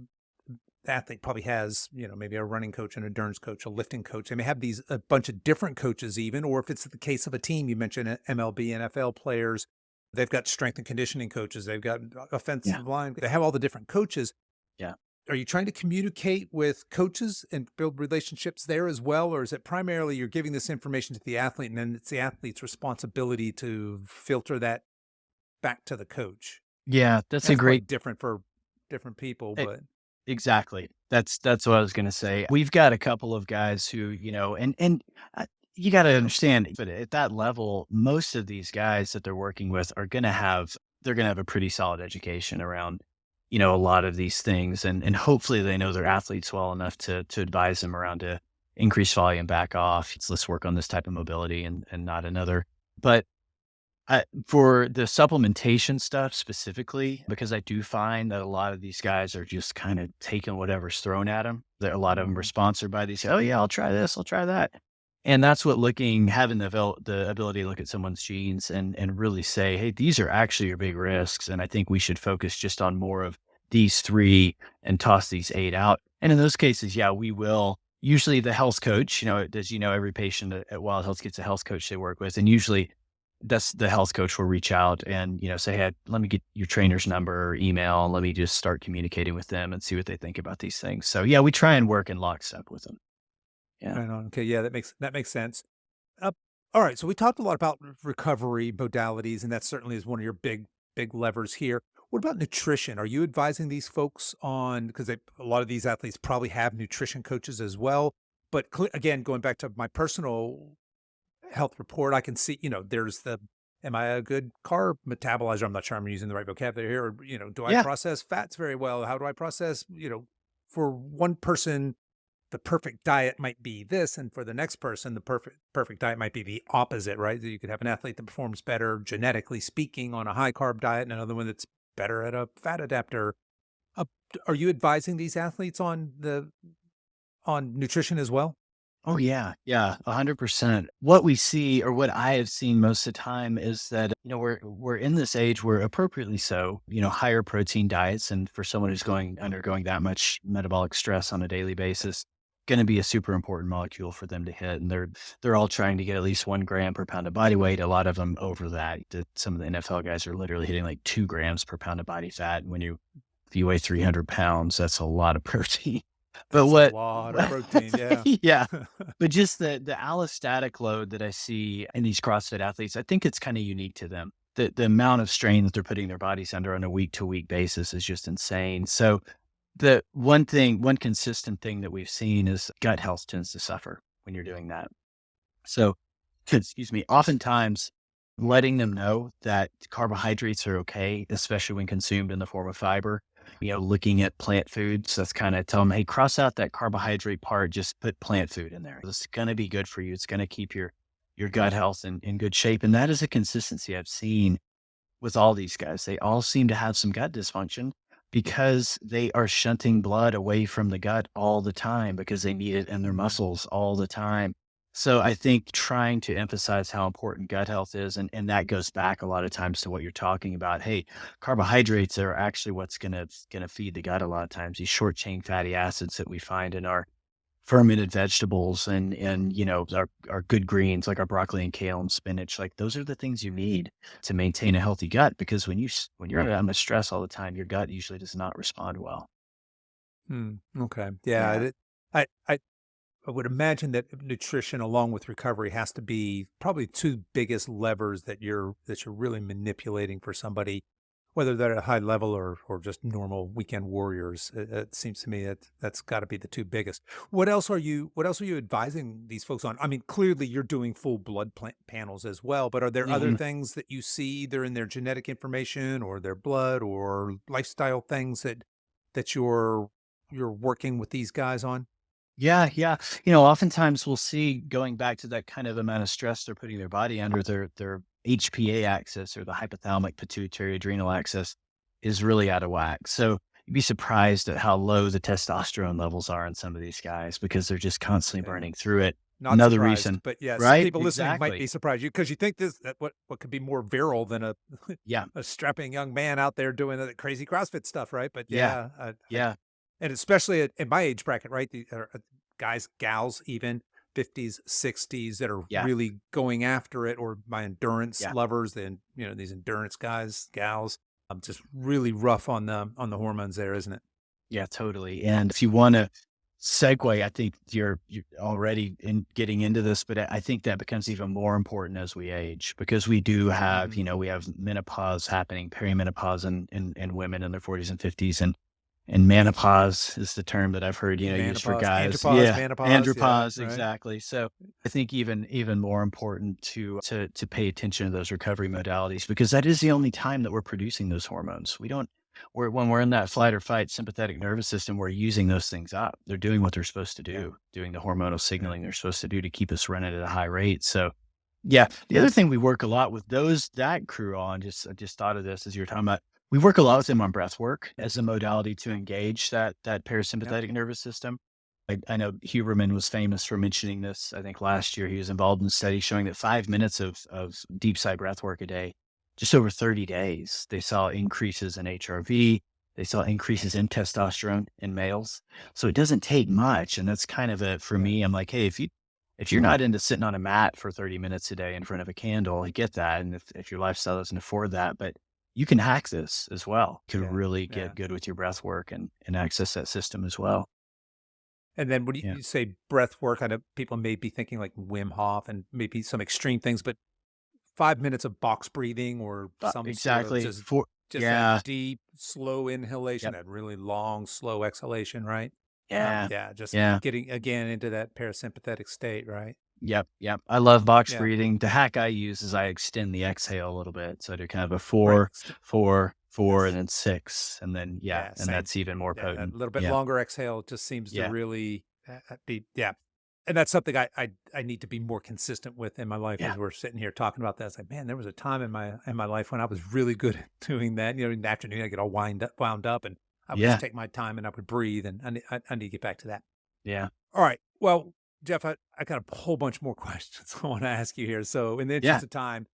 athlete probably has, maybe a running coach, an endurance coach, a lifting coach. They may have a bunch of different coaches even, or if it's the case of a team, you mentioned MLB, NFL players, they've got strength and conditioning coaches, they've got Yeah. offensive line, they have all the different coaches. Yeah. Are you trying to communicate with coaches and build relationships there as well? Or is it primarily you're giving this information to the athlete and then it's the athlete's responsibility to filter that back to the coach? Yeah. That's a That's probably great, different for different people, e- but exactly. That's what I was going to say. We've got a couple of guys who, and you got to understand, but at that level, most of these guys that they're working with are going to they're going to have a pretty solid education around, a lot of these things. And hopefully they know their athletes well enough to advise them around to increase volume, back off. Let's work on this type of mobility and not another. But for the supplementation stuff specifically, because I do find that a lot of these guys are just kind of taking whatever's thrown at them. That a lot of them are Mhm. sponsored by these. Oh yeah, I'll try this, I'll try that, and that's what having the ability to look at someone's genes and really say, hey, these are actually your big risks, and I think we should focus just on more of these three and toss these eight out. And in those cases, yeah, we will. Usually, the health coach, as every patient at Wild Health gets a health coach they work with, and usually that's the health coach will reach out and, say, hey, let me get your trainer's number or email. And let me just start communicating with them and see what they think about these things. So yeah, we try and work in lockstep with them. Yeah. Right on. Okay, yeah, that makes sense. Uh, all right, so we talked a lot about recovery modalities, and that certainly is one of your big levers here. What about nutrition? Are you advising these folks on because a lot of these athletes probably have nutrition coaches as well? But again, going back to my personal health report, I can see, there's am I a good carb metabolizer? I'm not sure I'm using the right vocabulary here. Or, do I Yeah. process fats very well? How do I process, for one person, the perfect diet might be this, and for the next person, the perfect diet might be the opposite, right? So you could have an athlete that performs better genetically speaking on a high carb diet, and another one that's better at a fat adapter. Uh, are you advising these athletes on nutrition as well? Oh yeah. Yeah. 100%. What we see or what I have seen most of the time is that, we're in this age where appropriately so, higher protein diets. And for someone who's undergoing that much metabolic stress on a daily basis, going to be a super important molecule for them to hit. And they're all trying to get at least 1 gram per pound of body weight. A lot of them over that. Some of the NFL guys are literally hitting like 2 grams per pound of body fat. If you weigh 300 pounds, that's a lot of protein. But That's a lot of protein. Yeah. yeah, but just the allostatic load that I see in these CrossFit athletes, I think it's kind of unique to them. The amount of strain that they're putting their bodies under on a week to week basis is just insane. So one consistent thing that we've seen is gut health tends to suffer when you're doing that. So, excuse me, oftentimes letting them know that carbohydrates are okay, especially when consumed in the form of fiber. Looking at plant foods, that's kind of tell them, hey, cross out that carbohydrate part, just put plant food in there. This is going to be good for you. It's going to keep your gut health in good shape. And that is a consistency I've seen with all these guys. They all seem to have some gut dysfunction because they are shunting blood away from the gut all the time because they need it in their muscles all the time. So I think trying to emphasize how important gut health is, and that goes back a lot of times to what you're talking about. Hey, carbohydrates are actually what's gonna feed the gut a lot of times. These short chain fatty acids that we find in our fermented vegetables and our good greens like our broccoli and kale and spinach, like those are the things you need to maintain a healthy gut because when you're under that much stress all the time, your gut usually does not respond well. Okay. Yeah. Yeah. I would imagine that nutrition along with recovery has to be probably two biggest levers that you're really manipulating for somebody, whether they're at a high level or just normal weekend warriors. It seems to me that that's got to be the two biggest. What else are you advising these folks on? I mean, clearly you're doing full blood panels as well, but are there other Mhm. things that you see either in their genetic information or their blood or lifestyle things that you're working with these guys on? Yeah, yeah. Oftentimes we'll see going back to that kind of amount of stress they're putting their body under, their HPA axis or the hypothalamic pituitary adrenal axis is really out of whack. So you'd be surprised at how low the testosterone levels are in some of these guys because they're just constantly Okay. burning through it. Not Another surprised, reason, but yes, right? people listening might Exactly. be surprised because you think that what could be more virile than a Yeah, a strapping young man out there doing the crazy CrossFit stuff, right? But yeah, yeah, yeah, and especially in my age bracket, right? Guys, gals, even 50s, 60s that are yeah, really going after it, or my endurance yeah. lovers, then these endurance guys, gals. I'm just really rough on the hormones there, isn't it? Yeah, totally. And if you want to segue, I think you're already in getting into this, but I think that becomes even more important as we age because we do have, Hmm. we have menopause happening, perimenopause in women in their 40s and 50s, and menopause is the term that I've heard, used for Menopause, guys. andropause, Yeah, menopause, yeah, andropause, right. exactly. So I think even more important to pay attention to those recovery modalities because that is the only time that we're producing those hormones. We don't when we're in that flight or fight sympathetic nervous system, we're using those things up. They're doing what they're supposed to Yeah, do, doing the hormonal yeah, signaling they're supposed to do to keep us running at a high rate. So yeah, the yeah, other thing we work a lot with that crew on, I just thought of this as you were talking about. We work a lot with them on breath work as a modality to engage that yeah. parasympathetic nervous system. I know Huberman was famous for mentioning this. I think last year he was involved in a study showing that 5 minutes of deep side breath work a day, just over 30 days, they saw increases in HRV. They saw increases in testosterone in males. So it doesn't take much. And that's kind of for Yeah. me, I'm like, hey, If you're not into sitting on a mat for 30 minutes a day in front of a candle, I get that. And if your lifestyle doesn't afford that, but you can hack this as well. You could Yeah. really Yeah. get good with your breath work and access that system as well. And then when you, Yeah. you say breath work, I know people may be thinking like Wim Hof and maybe some extreme things, but 5 minutes of box breathing or some sort of Exactly. just Yeah. that deep, slow inhalation, Yep. that really long, slow exhalation, right? Yeah. Yeah, just Yeah. getting again into that parasympathetic state, right? Yep, yep. I love box Yeah, breathing. The hack I use is I extend the exhale a little bit. So I do kind of a right. 4, 4, 4, and Yes. then 6. And then, yeah, Yeah, and same. that's even more Yeah, that potent. little bit Yeah. longer exhale just seems to Yeah. really be, yeah. And that's something I need to be more consistent with in my life Yeah. as we're sitting here talking about that. It's like, man, there was a time in my life when I was really good at doing that. You know, in the afternoon I get all wound up, and I would just Yeah. take my time and I would breathe, and I need to get back to that. Yeah. All right. Well, Jeff, I got a whole bunch more questions I want to ask you here. So, in the Yeah. interest of time,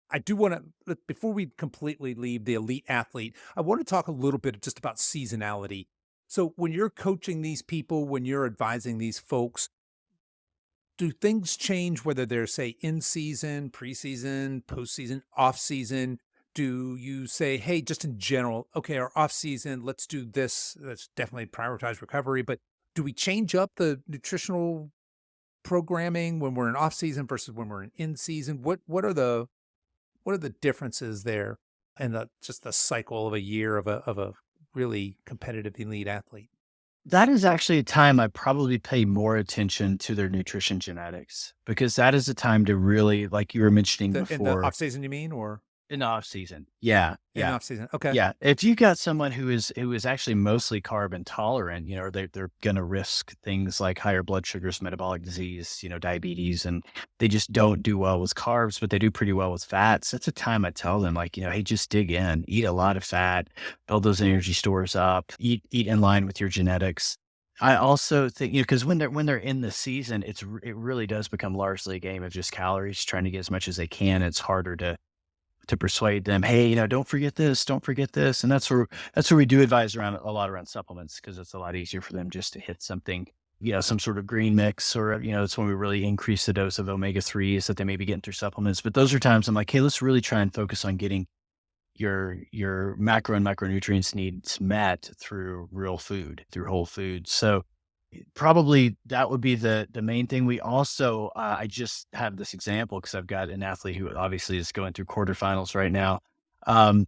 I do want to, before we completely leave the elite athlete, I want to talk a little bit just about seasonality. So, when you're coaching these people, when you're advising these folks, do things change whether they're, say, in season, preseason, postseason, off season? Do you say, hey, just in general, okay, our off season, let's do this. Let's definitely prioritize recovery. But do we change up the nutritional programming when we're in off season versus when we're in season? What are the differences there in just the cycle of a year of a really competitive elite athlete? That is actually a time I probably pay more attention to their nutrition genetics because that is a time to really, like you were mentioning In the before, off season, you mean, or in the off season. Yeah. in Yeah. off season? Okay, Yeah, if you got someone who is actually mostly carb intolerant, they're gonna risk things like higher blood sugars, metabolic disease, diabetes, and they just don't do well with carbs, but they do pretty well with fats. That's a time I tell them, like, hey, just dig in, eat a lot of fat, build those energy stores up, eat in line with your genetics. I also think, because when they're in the season, it really does become largely a game of just calories, trying to get as much as they can. It's harder to persuade them, "Hey, don't forget this, don't forget this." And that's where we do advise around a lot around supplements because it's a lot easier for them just to hit something, some sort of green mix or, it's when we really increase the dose of omega-3s that they may be getting through supplements. But those are times I'm like, "Hey, let's really try and focus on getting your macro and micronutrients needs met through real food, through whole foods." So probably that would be the main thing. We also, I just have this example because I've got an athlete who obviously is going through quarterfinals right now. Um,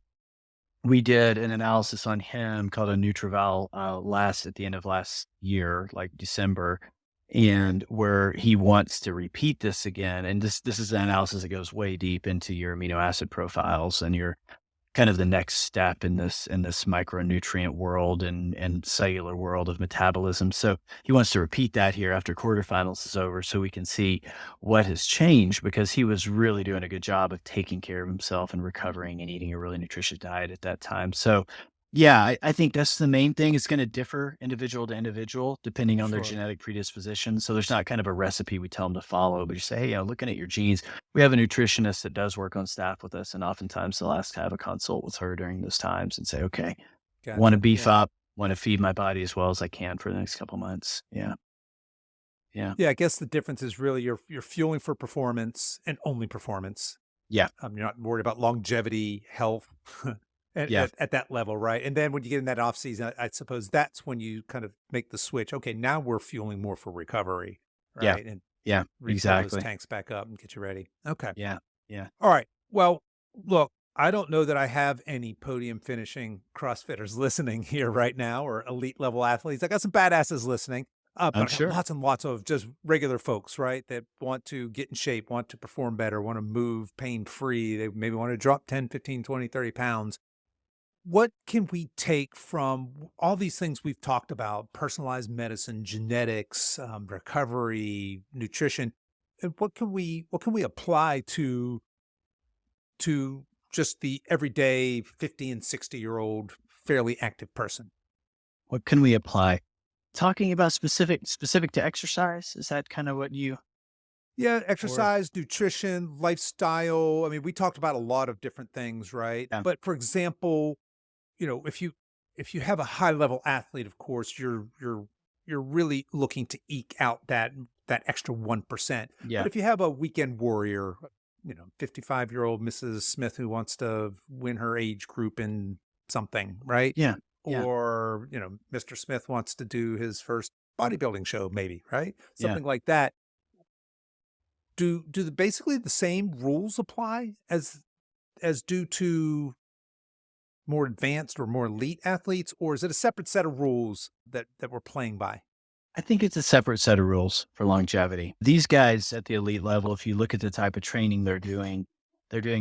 we did an analysis on him called a Nutraval last at the end of last year, like December, and where he wants to repeat this again. And this is an analysis that goes way deep into your amino acid profiles and your kind of the next step in this micronutrient world and cellular world of metabolism. So he wants to repeat that here after quarterfinals is over so we can see what has changed because he was really doing a good job of taking care of himself and recovering and eating a really nutritious diet at that time. So yeah, I think that's the main thing. It's going to differ individual to individual depending on their sure. genetic predisposition. So there's not kind of a recipe we tell them to follow, but you say, hey, looking at your genes, we have a nutritionist that does work on staff with us, and oftentimes they'll ask to have a consult with her during those times and say, "Okay, want to Gotcha. beef Yeah. up, want to feed my body as well as I can for the next couple months." Yeah, yeah, Yeah, I guess the difference is really you're fueling for performance and only performance. yeah, You're not worried about longevity, health yeah, at that level, right? And then when you get in that off season, I suppose that's when you kind of make the switch. Okay, now we're fueling more for recovery, yeah, right? And yeah, refill those exactly. tanks back up and get you ready. Okay. Yeah, yeah, All right. Well, look, I don't know that I have any podium finishing CrossFitters listening here right now or elite level athletes. I got some badasses listening, I'm but I got sure. lots and lots of just regular folks, right? That want to get in shape, want to perform better, want to move pain free. They maybe want to drop 10, 15, 20, 30 pounds. What can we take from all these things we've talked about, personalized medicine, genetics, recovery, nutrition? And what can we apply to just the everyday 50 and 60-year-old fairly active person? What can we apply? Talking about specific to exercise, is that kind of what you Yeah, or exercise, nutrition, lifestyle. I mean, we talked about a lot of different things, right? yeah, But for example, if you have a high level athlete, of course, you're you're really looking to eke out that extra 1%. But Yeah. if you have a weekend warrior, 55-year-old Mrs. Smith who wants to win her age group in something, right? Yeah. Yeah. Or, Mr. Smith wants to do his first bodybuilding show, maybe, right? Yeah. Something like that. Basically the same rules apply as due to more advanced or more elite athletes, or is it a separate set of rules that we're playing by? I think it's a separate set of rules for longevity. These guys at the elite level, if you look at the type of training they're doing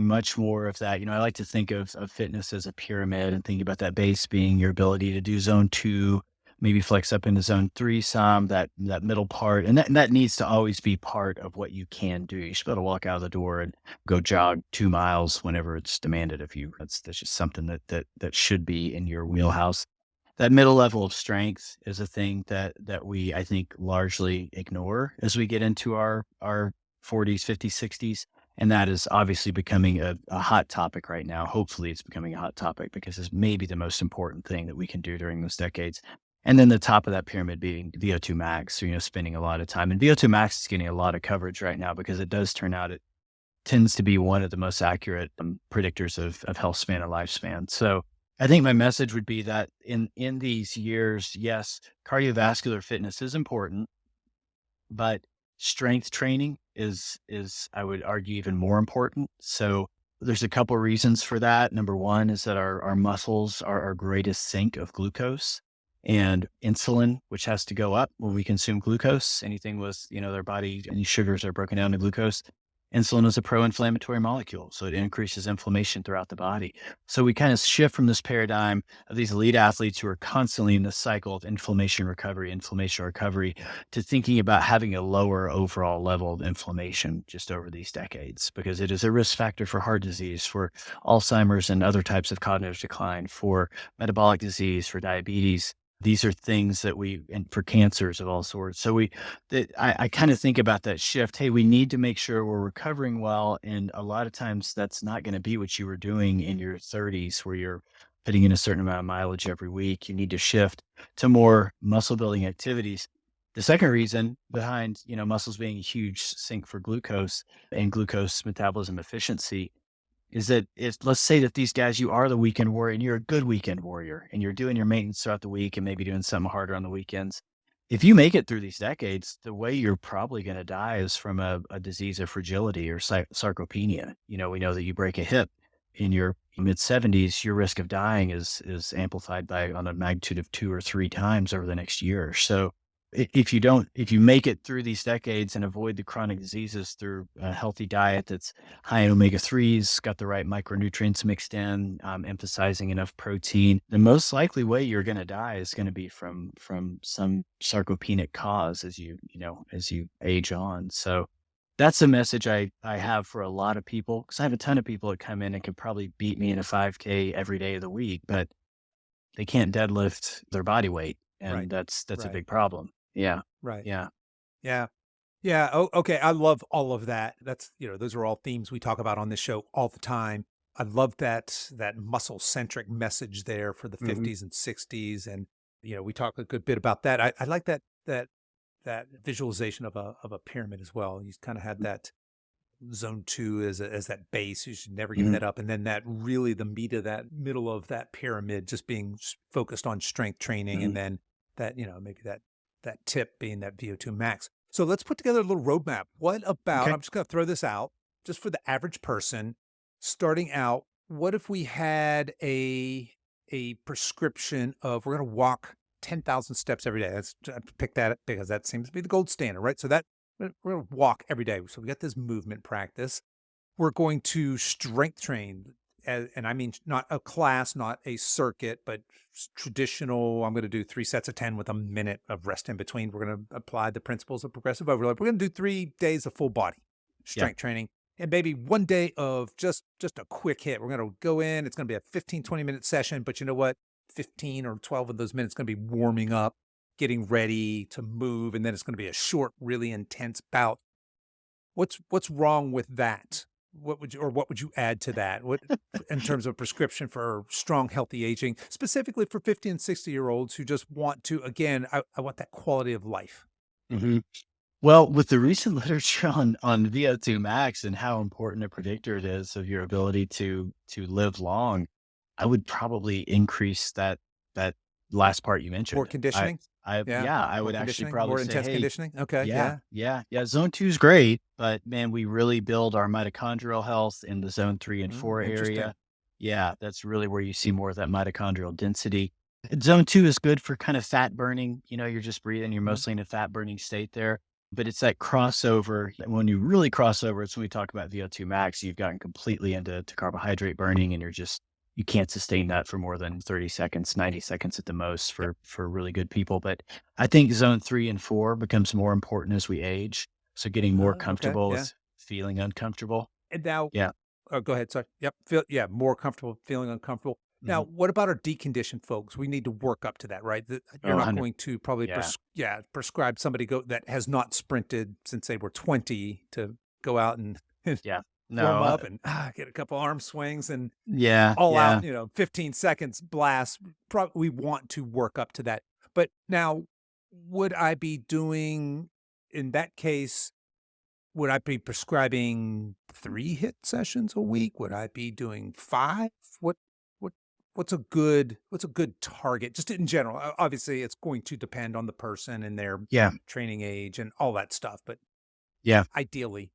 much more of that. I like to think of fitness as a pyramid and think about that base being your ability to do zone two, maybe flex up into zone three some, that middle part. And that needs to always be part of what you can do. You should be able to walk out of the door and go jog 2 miles whenever it's demanded of you. That's just something that should be in your wheelhouse. That middle level of strength is a thing that we, I think, largely ignore as we get into our 40s, 50s, 60s. And that is obviously becoming a hot topic right now. Hopefully it's becoming a hot topic because it's maybe the most important thing that we can do during those decades. And then the top of that pyramid being VO2 max, so, spending a lot of time. And VO2 max is getting a lot of coverage right now because it does turn out it tends to be one of the most accurate predictors of health span and lifespan. So I think my message would be that in these years, yes, cardiovascular fitness is important, but strength training is I would argue even more important. So there's a couple reasons for that. Number one is that our muscles are our greatest sink of glucose and insulin, which has to go up when we consume glucose. Anything with, their body, any sugars are broken down to glucose. Insulin is a pro-inflammatory molecule, so it increases inflammation throughout the body. So we kind of shift from this paradigm of these elite athletes who are constantly in this cycle of inflammation recovery, to thinking about having a lower overall level of inflammation just over these decades, because it is a risk factor for heart disease, for Alzheimer's and other types of cognitive decline, for metabolic disease, for diabetes. These are things that and for cancers of all sorts. So I kind of think about that shift. Hey, we need to make sure we're recovering well. And a lot of times that's not going to be what you were doing in your 30s, where you're putting in a certain amount of mileage every week. You need to shift to more muscle building activities. The second reason behind, muscles being a huge sink for glucose and glucose metabolism efficiency is that let's say that these guys, you are the weekend warrior and you're a good weekend warrior and you're doing your maintenance throughout the week and maybe doing something harder on the weekends. If you make it through these decades, the way you're probably going to die is from a disease of fragility or sarcopenia. We know that you break a hip in your mid 70s, your risk of dying is amplified by on a magnitude of 2 or 3 times over the next year. So if you make it through these decades and avoid the chronic diseases through a healthy diet that's high in omega-3s, got the right micronutrients mixed in, emphasizing enough protein, the most likely way you're going to die is going to be from some sarcopenic cause as as you age on. So that's a message I have for a lot of people, because I have a ton of people that come in and could probably beat me in a 5K every day of the week, but they can't deadlift their body weight. Right. And that's a Right. big problem. Yeah. Right. Yeah. Yeah. Yeah. Oh, okay. I love all of that. Those are all themes we talk about on this show all the time. I love that muscle centric message there for the Mhm. 50s and 60s. And, we talk a good bit about that. I like that visualization of a pyramid as well. You kind of had that zone two as that base. You should never give Mhm. that up. And then that really the meat of that middle of that pyramid just being focused on strength training. And Mhm. then maybe that tip being that VO2 max. So let's put together a little roadmap. What about, Okay. I'm just going to throw this out just for the average person starting out. What if we had a prescription of we're going to walk 10,000 steps every day? I pick that because that seems to be the gold standard, right? So that we're going to walk every day. So we got this movement practice. We're going to strength train. And I mean, not a class, not a circuit, but traditional. I'm going to do 3 sets of 10 with a minute of rest in between. We're going to apply the principles of progressive overload. We're going to do 3 days of full body Yeah. strength training and maybe 1 day of just a quick hit. We're going to go in. It's going to be a 15, 20-minute session, but you know what? 15 or 12 of those minutes going to be warming up, getting ready to move. And then it's going to be a short, really intense bout. What's wrong with that? what would you add to that? What in terms of prescription for strong, healthy aging, specifically for 50 and 60-year-olds who just want to, again, I want that quality of life. Mhm. Well, with the recent literature on VO2 max and how important a predictor it is of your ability to live long, I would probably increase that last part you More mentioned. conditioning? Yeah, I more would actually conditioning, probably more say, intense "Hey, conditioning? Okay, yeah, yeah. yeah, zone 2 is great, but man, we really build our mitochondrial health in the zone 3 and 4 Interesting. area." Yeah, that's really where you see more of that mitochondrial density. Zone 2 is good for kind of fat burning, you're just breathing, you're Mhm. mostly in a fat burning state there, but it's that crossover. When you really cross over, it's when we talk about VO2 max, you've gotten completely into carbohydrate burning, and you can't sustain that for more than 30 seconds, 90 seconds at the most Yep. for really good people. But I think zone 3 and 4 becomes more important as we age. So getting more Okay, comfortable yeah. with feeling uncomfortable. And now Yeah. oh, go ahead, sorry. Yep, yeah, more comfortable, feeling uncomfortable. Now, Mhm. what about our deconditioned folks? We need to work up to that, right? You're Oh, not 100. going to probably Yeah. prescribe somebody go that has not sprinted since they were 20 to go out and Yeah. warm No. up and, get a couple arm swings and Yeah. all out, Yeah. 15 seconds blast. We want to work up to that. But now, would I be doing in that case, would I be prescribing 3 hit sessions a week? Would I be doing 5? What what's a good target just in general? Obviously, it's going to depend on the person and their Yeah. training age and all that stuff, but Yeah. ideally,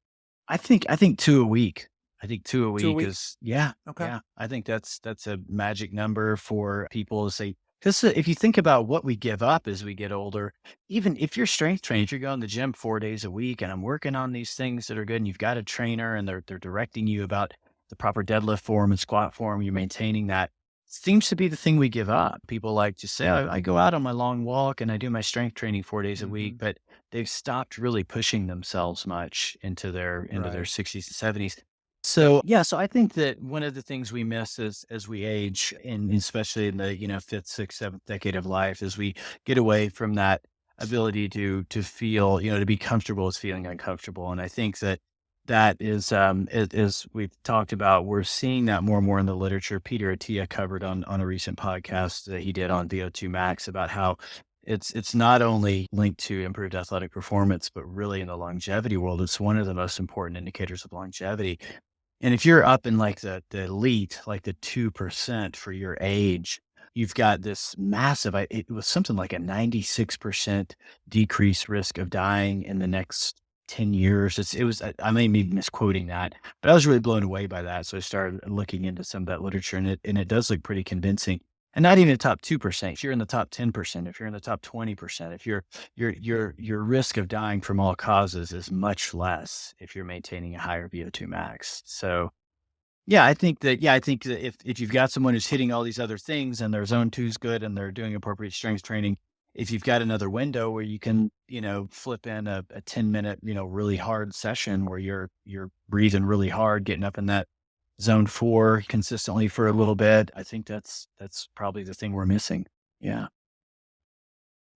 I think 2 a week. I think 2 a 2 a week week? is yeah, Okay. yeah. I think that's a magic number for people to say 'cause if you think about what we give up as we get older, even if you're strength trained, if you're going to the gym 4 days a week and I'm working on these things that are good and you've got a trainer and they're directing you about the proper deadlift form and squat form, you're maintaining that. Seems to be the thing we give up. People like to say, I go out on my long walk and I do my strength training 4 days a week, Mhm. but they've stopped really pushing themselves much into their Right. 60s and 70s. Yep. So yeah, so I think that one of the things we miss as we age, and especially in the fifth, sixth, seventh decade of life, is we get away from that ability to feel to be comfortable with feeling uncomfortable. And I think that is we've talked about. We're seeing that more and more in the literature. Peter Attia covered on a recent podcast that he did on VO2 max about how it's not only linked to improved athletic performance, but really in the longevity world, it's one of the most important indicators of longevity. And if you're up in like the elite, like the 2% for your age, you've got this massive, it was something like a 96% decreased risk of dying in the next 10 years. It was, I may be misquoting that, but I was really blown away by that. So I started looking into some of that literature and it does look pretty convincing. And not even the top 2%. If you're in the top 10%, if you're in the top 20%, if your risk of dying from all causes is much less if you're maintaining a higher VO2 max. So, I think that if you've got someone who's hitting all these other things and their zone 2 is good and they're doing appropriate strength training, if you've got another window where you can, flip in a 10-minute, really hard session where you're breathing really hard, getting up in that zone 4 consistently for a little bit, I think that's probably the thing we're missing. Yeah.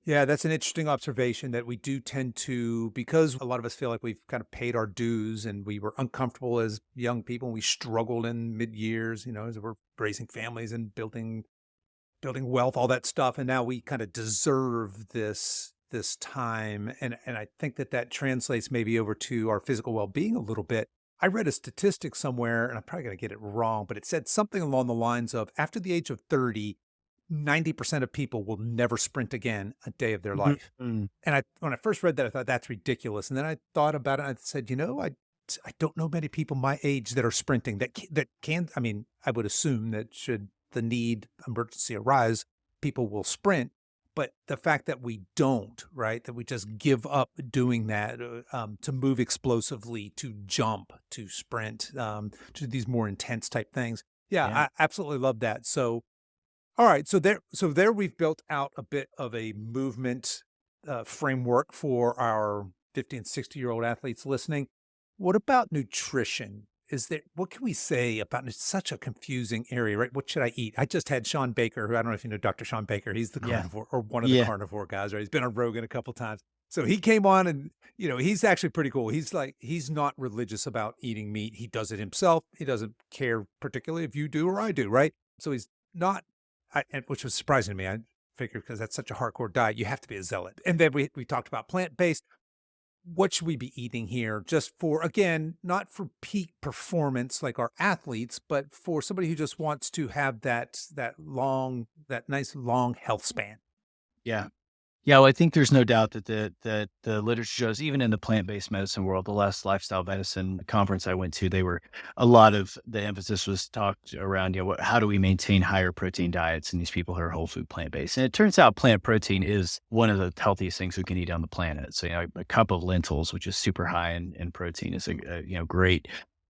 Yeah, that's an interesting observation that we do tend to, because a lot of us feel like we've kind of paid our dues and we were uncomfortable as young people and we struggled in mid years, as we're raising families and building wealth, all that stuff. And now we kind of deserve this time. And I think that translates maybe over to our physical well-being a little bit. I read a statistic somewhere, and I'm probably going to get it wrong, but it said something along the lines of after the age of 30, 90% of people will never sprint again a day of their Mhm. life. Mm. And when I first read that, I thought that's ridiculous. And then I thought about it and I said, I don't know many people my age that are sprinting that can, I mean, I would assume that should the need emergency arise, people will sprint. But the fact that we don't, right, that we just give up doing that, to move explosively, to jump, to sprint, to these more intense type things. Yeah, Yeah. I absolutely love that. So, all right, so there we've built out a bit of a movement framework for our 50 and 60-year-old athletes listening. What about nutrition? what can we say about it's such a confusing area, right? What should I eat? I just had Sean Baker, who I don't know if you know Dr. Sean Baker. He's the Yeah. carnivore or one of the Yeah. carnivore guys, right? He's been on Rogan a couple times. So he came on and, he's actually pretty cool. He's not religious about eating meat. He does it himself. He doesn't care particularly if you do or I do, right? So he's not, which was surprising to me. I figured because that's such a hardcore diet, you have to be a zealot. And then we talked about plant-based. What should we be eating here just for, again, not for peak performance like our athletes, but for somebody who just wants to have that nice long health span? Yeah. Yeah, well, I think there's no doubt that the literature shows, even in the plant-based medicine world, the last lifestyle medicine conference I went to, a lot of the emphasis was talked around, how do we maintain higher protein diets in these people who are whole food plant-based? And it turns out plant protein is one of the healthiest things we can eat on the planet. So, a cup of lentils, which is super high in protein, is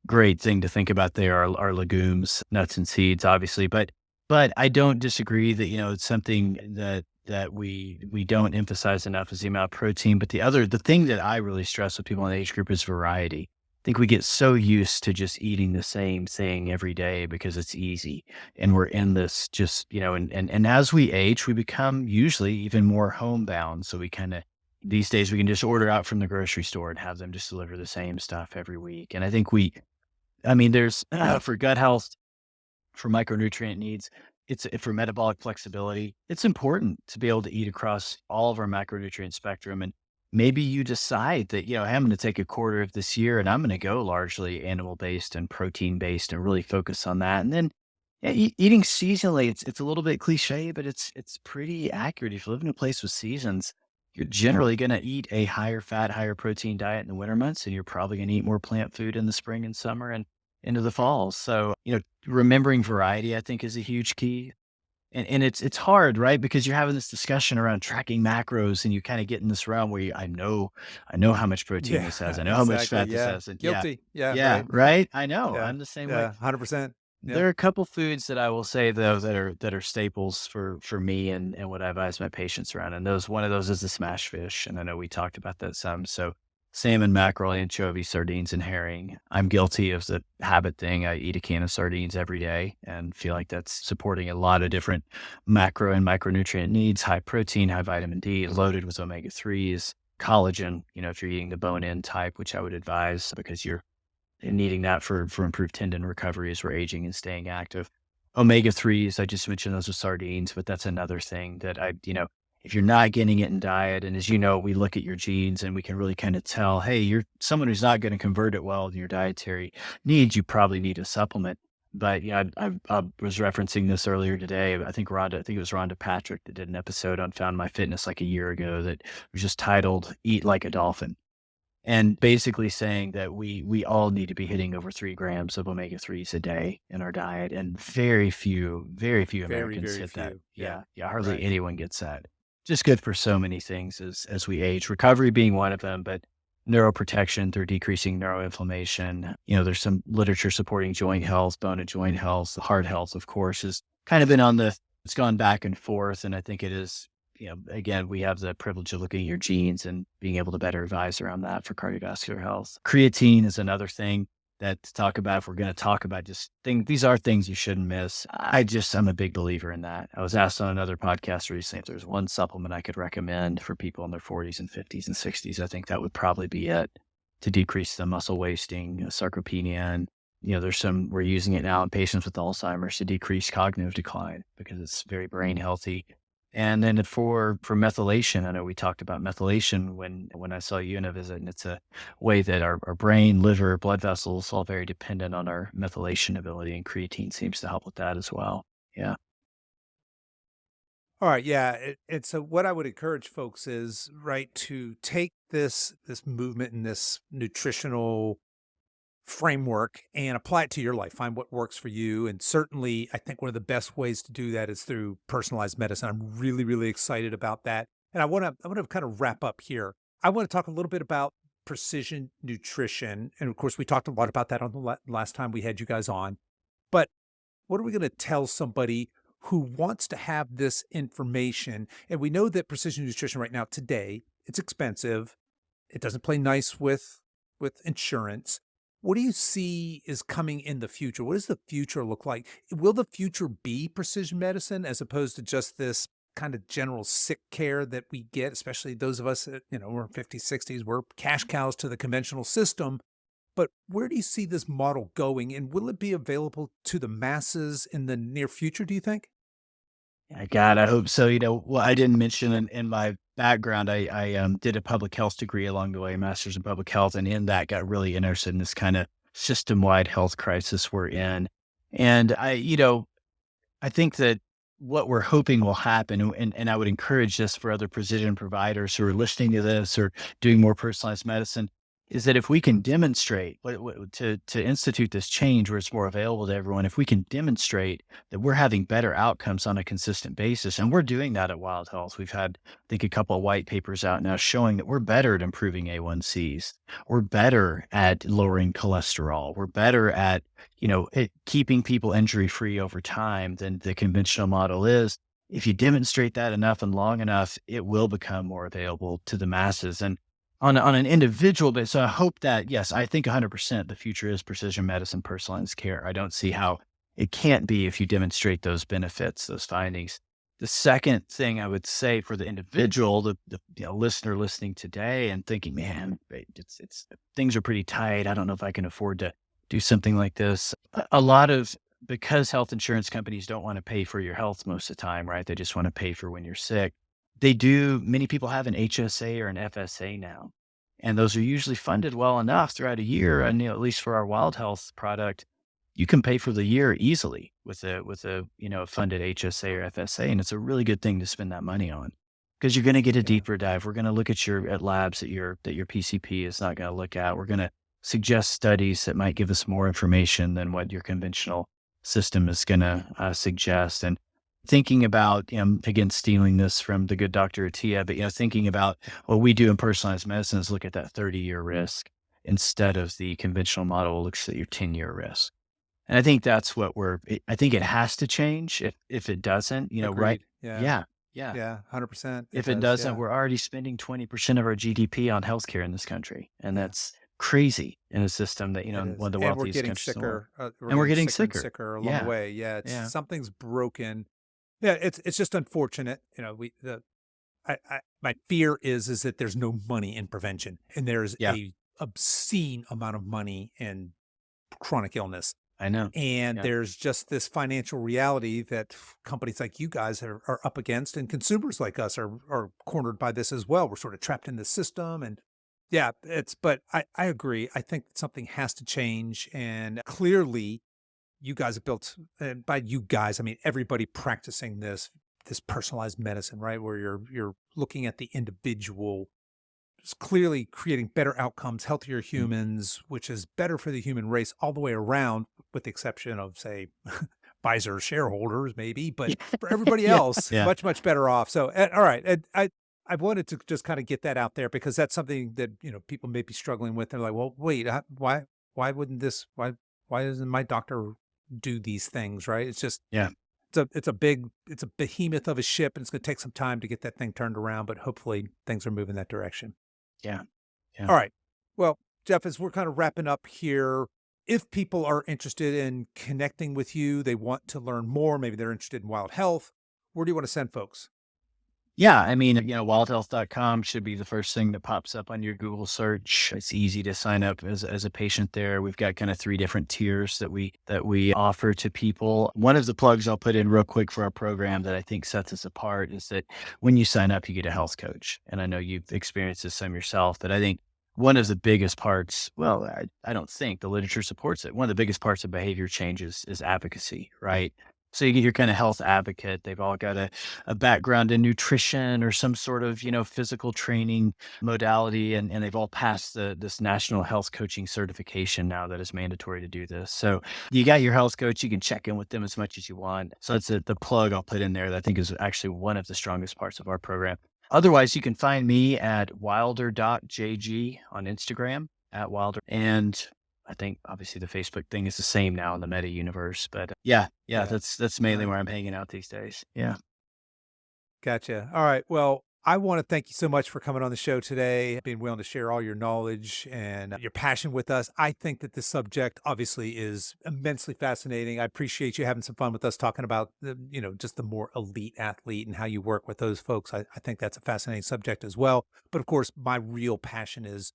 great thing to think about there. Our legumes, nuts and seeds, obviously, but I don't disagree that, it's something that we don't emphasize enough is the amount of protein. But the thing that I really stress with people in the age group is variety. I think we get so used to just eating the same thing every day because it's easy. And we're in this just, and as we age, we become usually even more homebound. So these days we can just order out from the grocery store and have them just deliver the same stuff every week. And I think there's for gut health, for micronutrient needs, it's for metabolic flexibility. It's important to be able to eat across all of our macronutrient spectrum. And maybe you decide that, hey, I'm going to take a quarter of this year and I'm going to go largely animal based and protein based and really focus on that. And then eating seasonally, it's a little bit cliche, but it's pretty accurate. If you live in a place with seasons, you're generally going to eat a higher fat, higher protein diet in the winter months, and you're probably going to eat more plant food in the spring and summer and into the fall. So, remembering variety, I think, is a huge key. And it's hard, right? Because you're having this discussion around tracking macros and you kind of get in this realm where I know how much protein Yeah, this has. I know how much exactly. fat this Yeah. has. And Guilty. Yeah. yeah, Right. right. I know. Yeah. I'm the same way. Yeah. 100%. Yeah. There are a couple foods that I will say though that are staples for me and what I advise my patients around. And one of those is the smash fish. And I know we talked about that some. So salmon, mackerel, anchovy, sardines, and herring. I'm guilty of the habit thing. I eat a can of sardines every day and feel like that's supporting a lot of different macro and micronutrient needs, high protein, high vitamin D, loaded with omega-3s, collagen, if you're eating the bone-in type, which I would advise because you're needing that for improved tendon recovery as we're aging and staying active. Omega-3s, I just mentioned those with sardines, but that's another thing that if you're not getting it in diet, and as you know, we look at your genes and we can really kind of tell, hey, you're someone who's not going to convert it well in your dietary needs, you probably need a supplement. But I was referencing this earlier today. I think it was Rhonda Patrick that did an episode on Found My Fitness like a year ago that was just titled "Eat Like a Dolphin," and basically saying that we all need to be hitting over 3 grams of omega-3s a day in our diet, and very few Very, Americans very hit that. few. Yeah, hardly Right. anyone gets that. Just good for so many things as we age, recovery being one of them, but neuroprotection through decreasing neuroinflammation. There's some literature supporting joint health, bone and joint health, heart health, of course, has kind of been it's gone back and forth. And I think it is, again, we have the privilege of looking at your genes and being able to better advise around that for cardiovascular health. Creatine is another thing that to talk about if we're going to talk about these are things you shouldn't miss. I'm a big believer in that. I was asked on another podcast recently if there's one supplement I could recommend for people in their 40s and 50s and 60s. I think that would probably be it to decrease the muscle wasting, sarcopenia. And, we're using it now in patients with Alzheimer's to decrease cognitive decline because it's very brain healthy. And then for methylation, I know we talked about methylation when I saw you in a visit, and it's a way that our brain, liver, blood vessels, all very dependent on our methylation ability, and creatine seems to help with that as well. Yeah. All right. Yeah. And so what I would encourage folks is, right, to take this movement and this nutritional framework and apply it to your life. Find what works for you. And certainly, I think one of the best ways to do that is through personalized medicine. I'm really, really excited about that. And I want to kind of wrap up here. I want to talk a little bit about precision nutrition. And of course, we talked a lot about that on the last time we had you guys on. But what are we going to tell somebody who wants to have this information? And we know that precision nutrition right now today, it's expensive. It doesn't play nice with insurance. What do you see is coming in the future? What does the future look like? Will the future be precision medicine as opposed to just this kind of general sick care that we get, especially those of us that, we're 50s, 60s, we're cash cows to the conventional system. But where do you see this model going? And will it be available to the masses in the near future, do you think? Yeah, God, I hope so. Well, I didn't mention in my background, I did a public health degree along the way, master's in public health, and in that got really interested in this kind of system-wide health crisis we're in. And I think that what we're hoping will happen, and I would encourage this for other precision providers who are listening to this or doing more personalized medicine, is that if we can demonstrate to institute this change where it's more available to everyone, if we can demonstrate that we're having better outcomes on a consistent basis, and we're doing that at Wild Health. We've had, I think, a couple of white papers out now showing that we're better at improving A1Cs. We're better at lowering cholesterol. We're better at keeping people injury free over time than the conventional model is. If you demonstrate that enough and long enough, it will become more available to the masses. And on an individual basis, so I hope that, yes, I think 100% the future is precision medicine, personalized care. I don't see how it can't be if you demonstrate those benefits, those findings. The second thing I would say for the individual, the listener listening today and thinking, man, it's things are pretty tight. I don't know if I can afford to do something like this. A lot of because health insurance companies don't want to pay for your health most of the time, right? They just want to pay for when you're sick. Many people have an HSA or an FSA now, and those are usually funded well enough throughout a year. And at least for our Wild Health product, you can pay for the year easily with a funded HSA or FSA, and it's a really good thing to spend that money on because you're going to get a Yeah. deeper dive. We're going to look at labs that your PCP is not going to look at. We're going to suggest studies that might give us more information than what your conventional system is going to suggest. And thinking about, again, stealing this from the good Dr. Atia, but, thinking about what we do in personalized medicine is look at that 30-year risk instead of the conventional model looks at your 10-year risk. And I think that's I think it has to change. If it doesn't, right? Agreed. Yeah. Yeah. Yeah. Yeah. 100%. It If it does. doesn't, Yeah. we're already spending 20% of our GDP on healthcare in this country. And Yeah. that's crazy in a system that, It one is. of the And we're wealthiest getting countries in the world. sicker. We're And we're getting getting sicker and sicker. sicker along the Yeah. way. Yeah. Yeah. Something's broken. Yeah. It's just unfortunate. My fear is that there's no money in prevention and there's Yeah. a obscene amount of money in chronic illness. I know. And Yeah. there's just this financial reality that companies like you guys are up against, and consumers like us are cornered by this as well. We're sort of trapped in the system. And yeah, but I agree. I think something has to change. And clearly, you guys have built, and by you guys, I mean everybody practicing this personalized medicine, right? Where you're looking at the individual, it's clearly creating better outcomes, healthier Mm. humans, which is better for the human race all the way around, with the exception of, say, Pfizer shareholders, maybe. But Yeah. for everybody Yeah. else, Yeah. much, much better off. So, all right. And I wanted to just kind of get that out there because that's something that, people may be struggling with. They're like, well, wait, why wouldn't why doesn't my doctor do these things? Right. It's just, Yeah. it's a behemoth of a ship, and it's going to take some time to get that thing turned around, but hopefully things are moving that direction. Yeah. Yeah. All right. Well, Jeff, as we're kind of wrapping up here, if people are interested in connecting with you, they want to learn more, maybe they're interested in Wild Health, where do you want to send folks? Yeah, I mean, wildhealth.com should be the first thing that pops up on your Google search. It's easy to sign up as a patient there. We've got kind of three different tiers that we offer to people. One of the plugs I'll put in real quick for our program that I think sets us apart is that when you sign up, you get a health coach. And I know you've experienced this some yourself, but I think one of the biggest parts, well, I don't think the literature supports it. One of the biggest parts of behavior changes is advocacy, right? So you get your kind of health advocate. They've all got a background in nutrition or some sort of, physical training modality. And they've all passed this national health coaching certification now that is mandatory to do this. So you got your health coach, you can check in with them as much as you want. So that's the plug I'll put in there that I think is actually one of the strongest parts of our program. Otherwise, you can find me at wilder.jg on Instagram, at Wilder. And I think obviously the Facebook thing is the same now in the meta universe, but yeah, Yeah. that's mainly where I'm hanging out these days. Yeah. Gotcha. All right. Well, I want to thank you so much for coming on the show today, being willing to share all your knowledge and your passion with us. I think that this subject obviously is immensely fascinating. I appreciate you having some fun with us talking about just the more elite athlete and how you work with those folks. I think that's a fascinating subject as well. But of course, my real passion is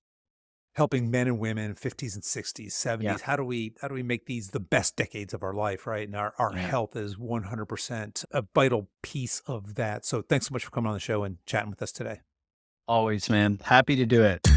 helping men and women 50s and 60s, 70s. Yeah. How do we make these the best decades of our life, right? And our Yeah. health is 100% a vital piece of that. So thanks so much for coming on the show and chatting with us today. Always, man. Happy to do it.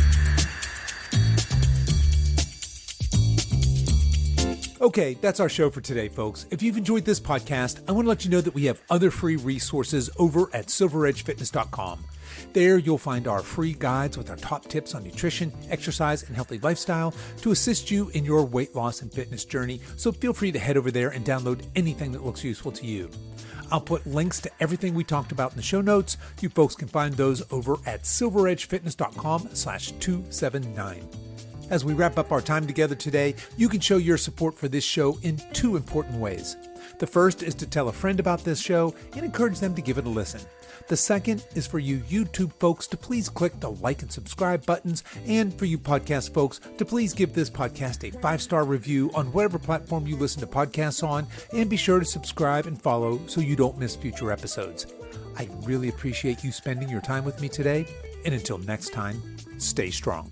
Okay, that's our show for today, folks. If you've enjoyed this podcast, I want to let you know that we have other free resources over at silveredgefitness.com. There, you'll find our free guides with our top tips on nutrition, exercise, and healthy lifestyle to assist you in your weight loss and fitness journey. So feel free to head over there and download anything that looks useful to you. I'll put links to everything we talked about in the show notes. You folks can find those over at silveredgefitness.com/279. As we wrap up our time together today, you can show your support for this show in two important ways. The first is to tell a friend about this show and encourage them to give it a listen. The second is for you YouTube folks to please click the like and subscribe buttons, and for you podcast folks to please give this podcast a 5-star review on whatever platform you listen to podcasts on, and be sure to subscribe and follow so you don't miss future episodes. I really appreciate you spending your time with me today, and until next time, stay strong.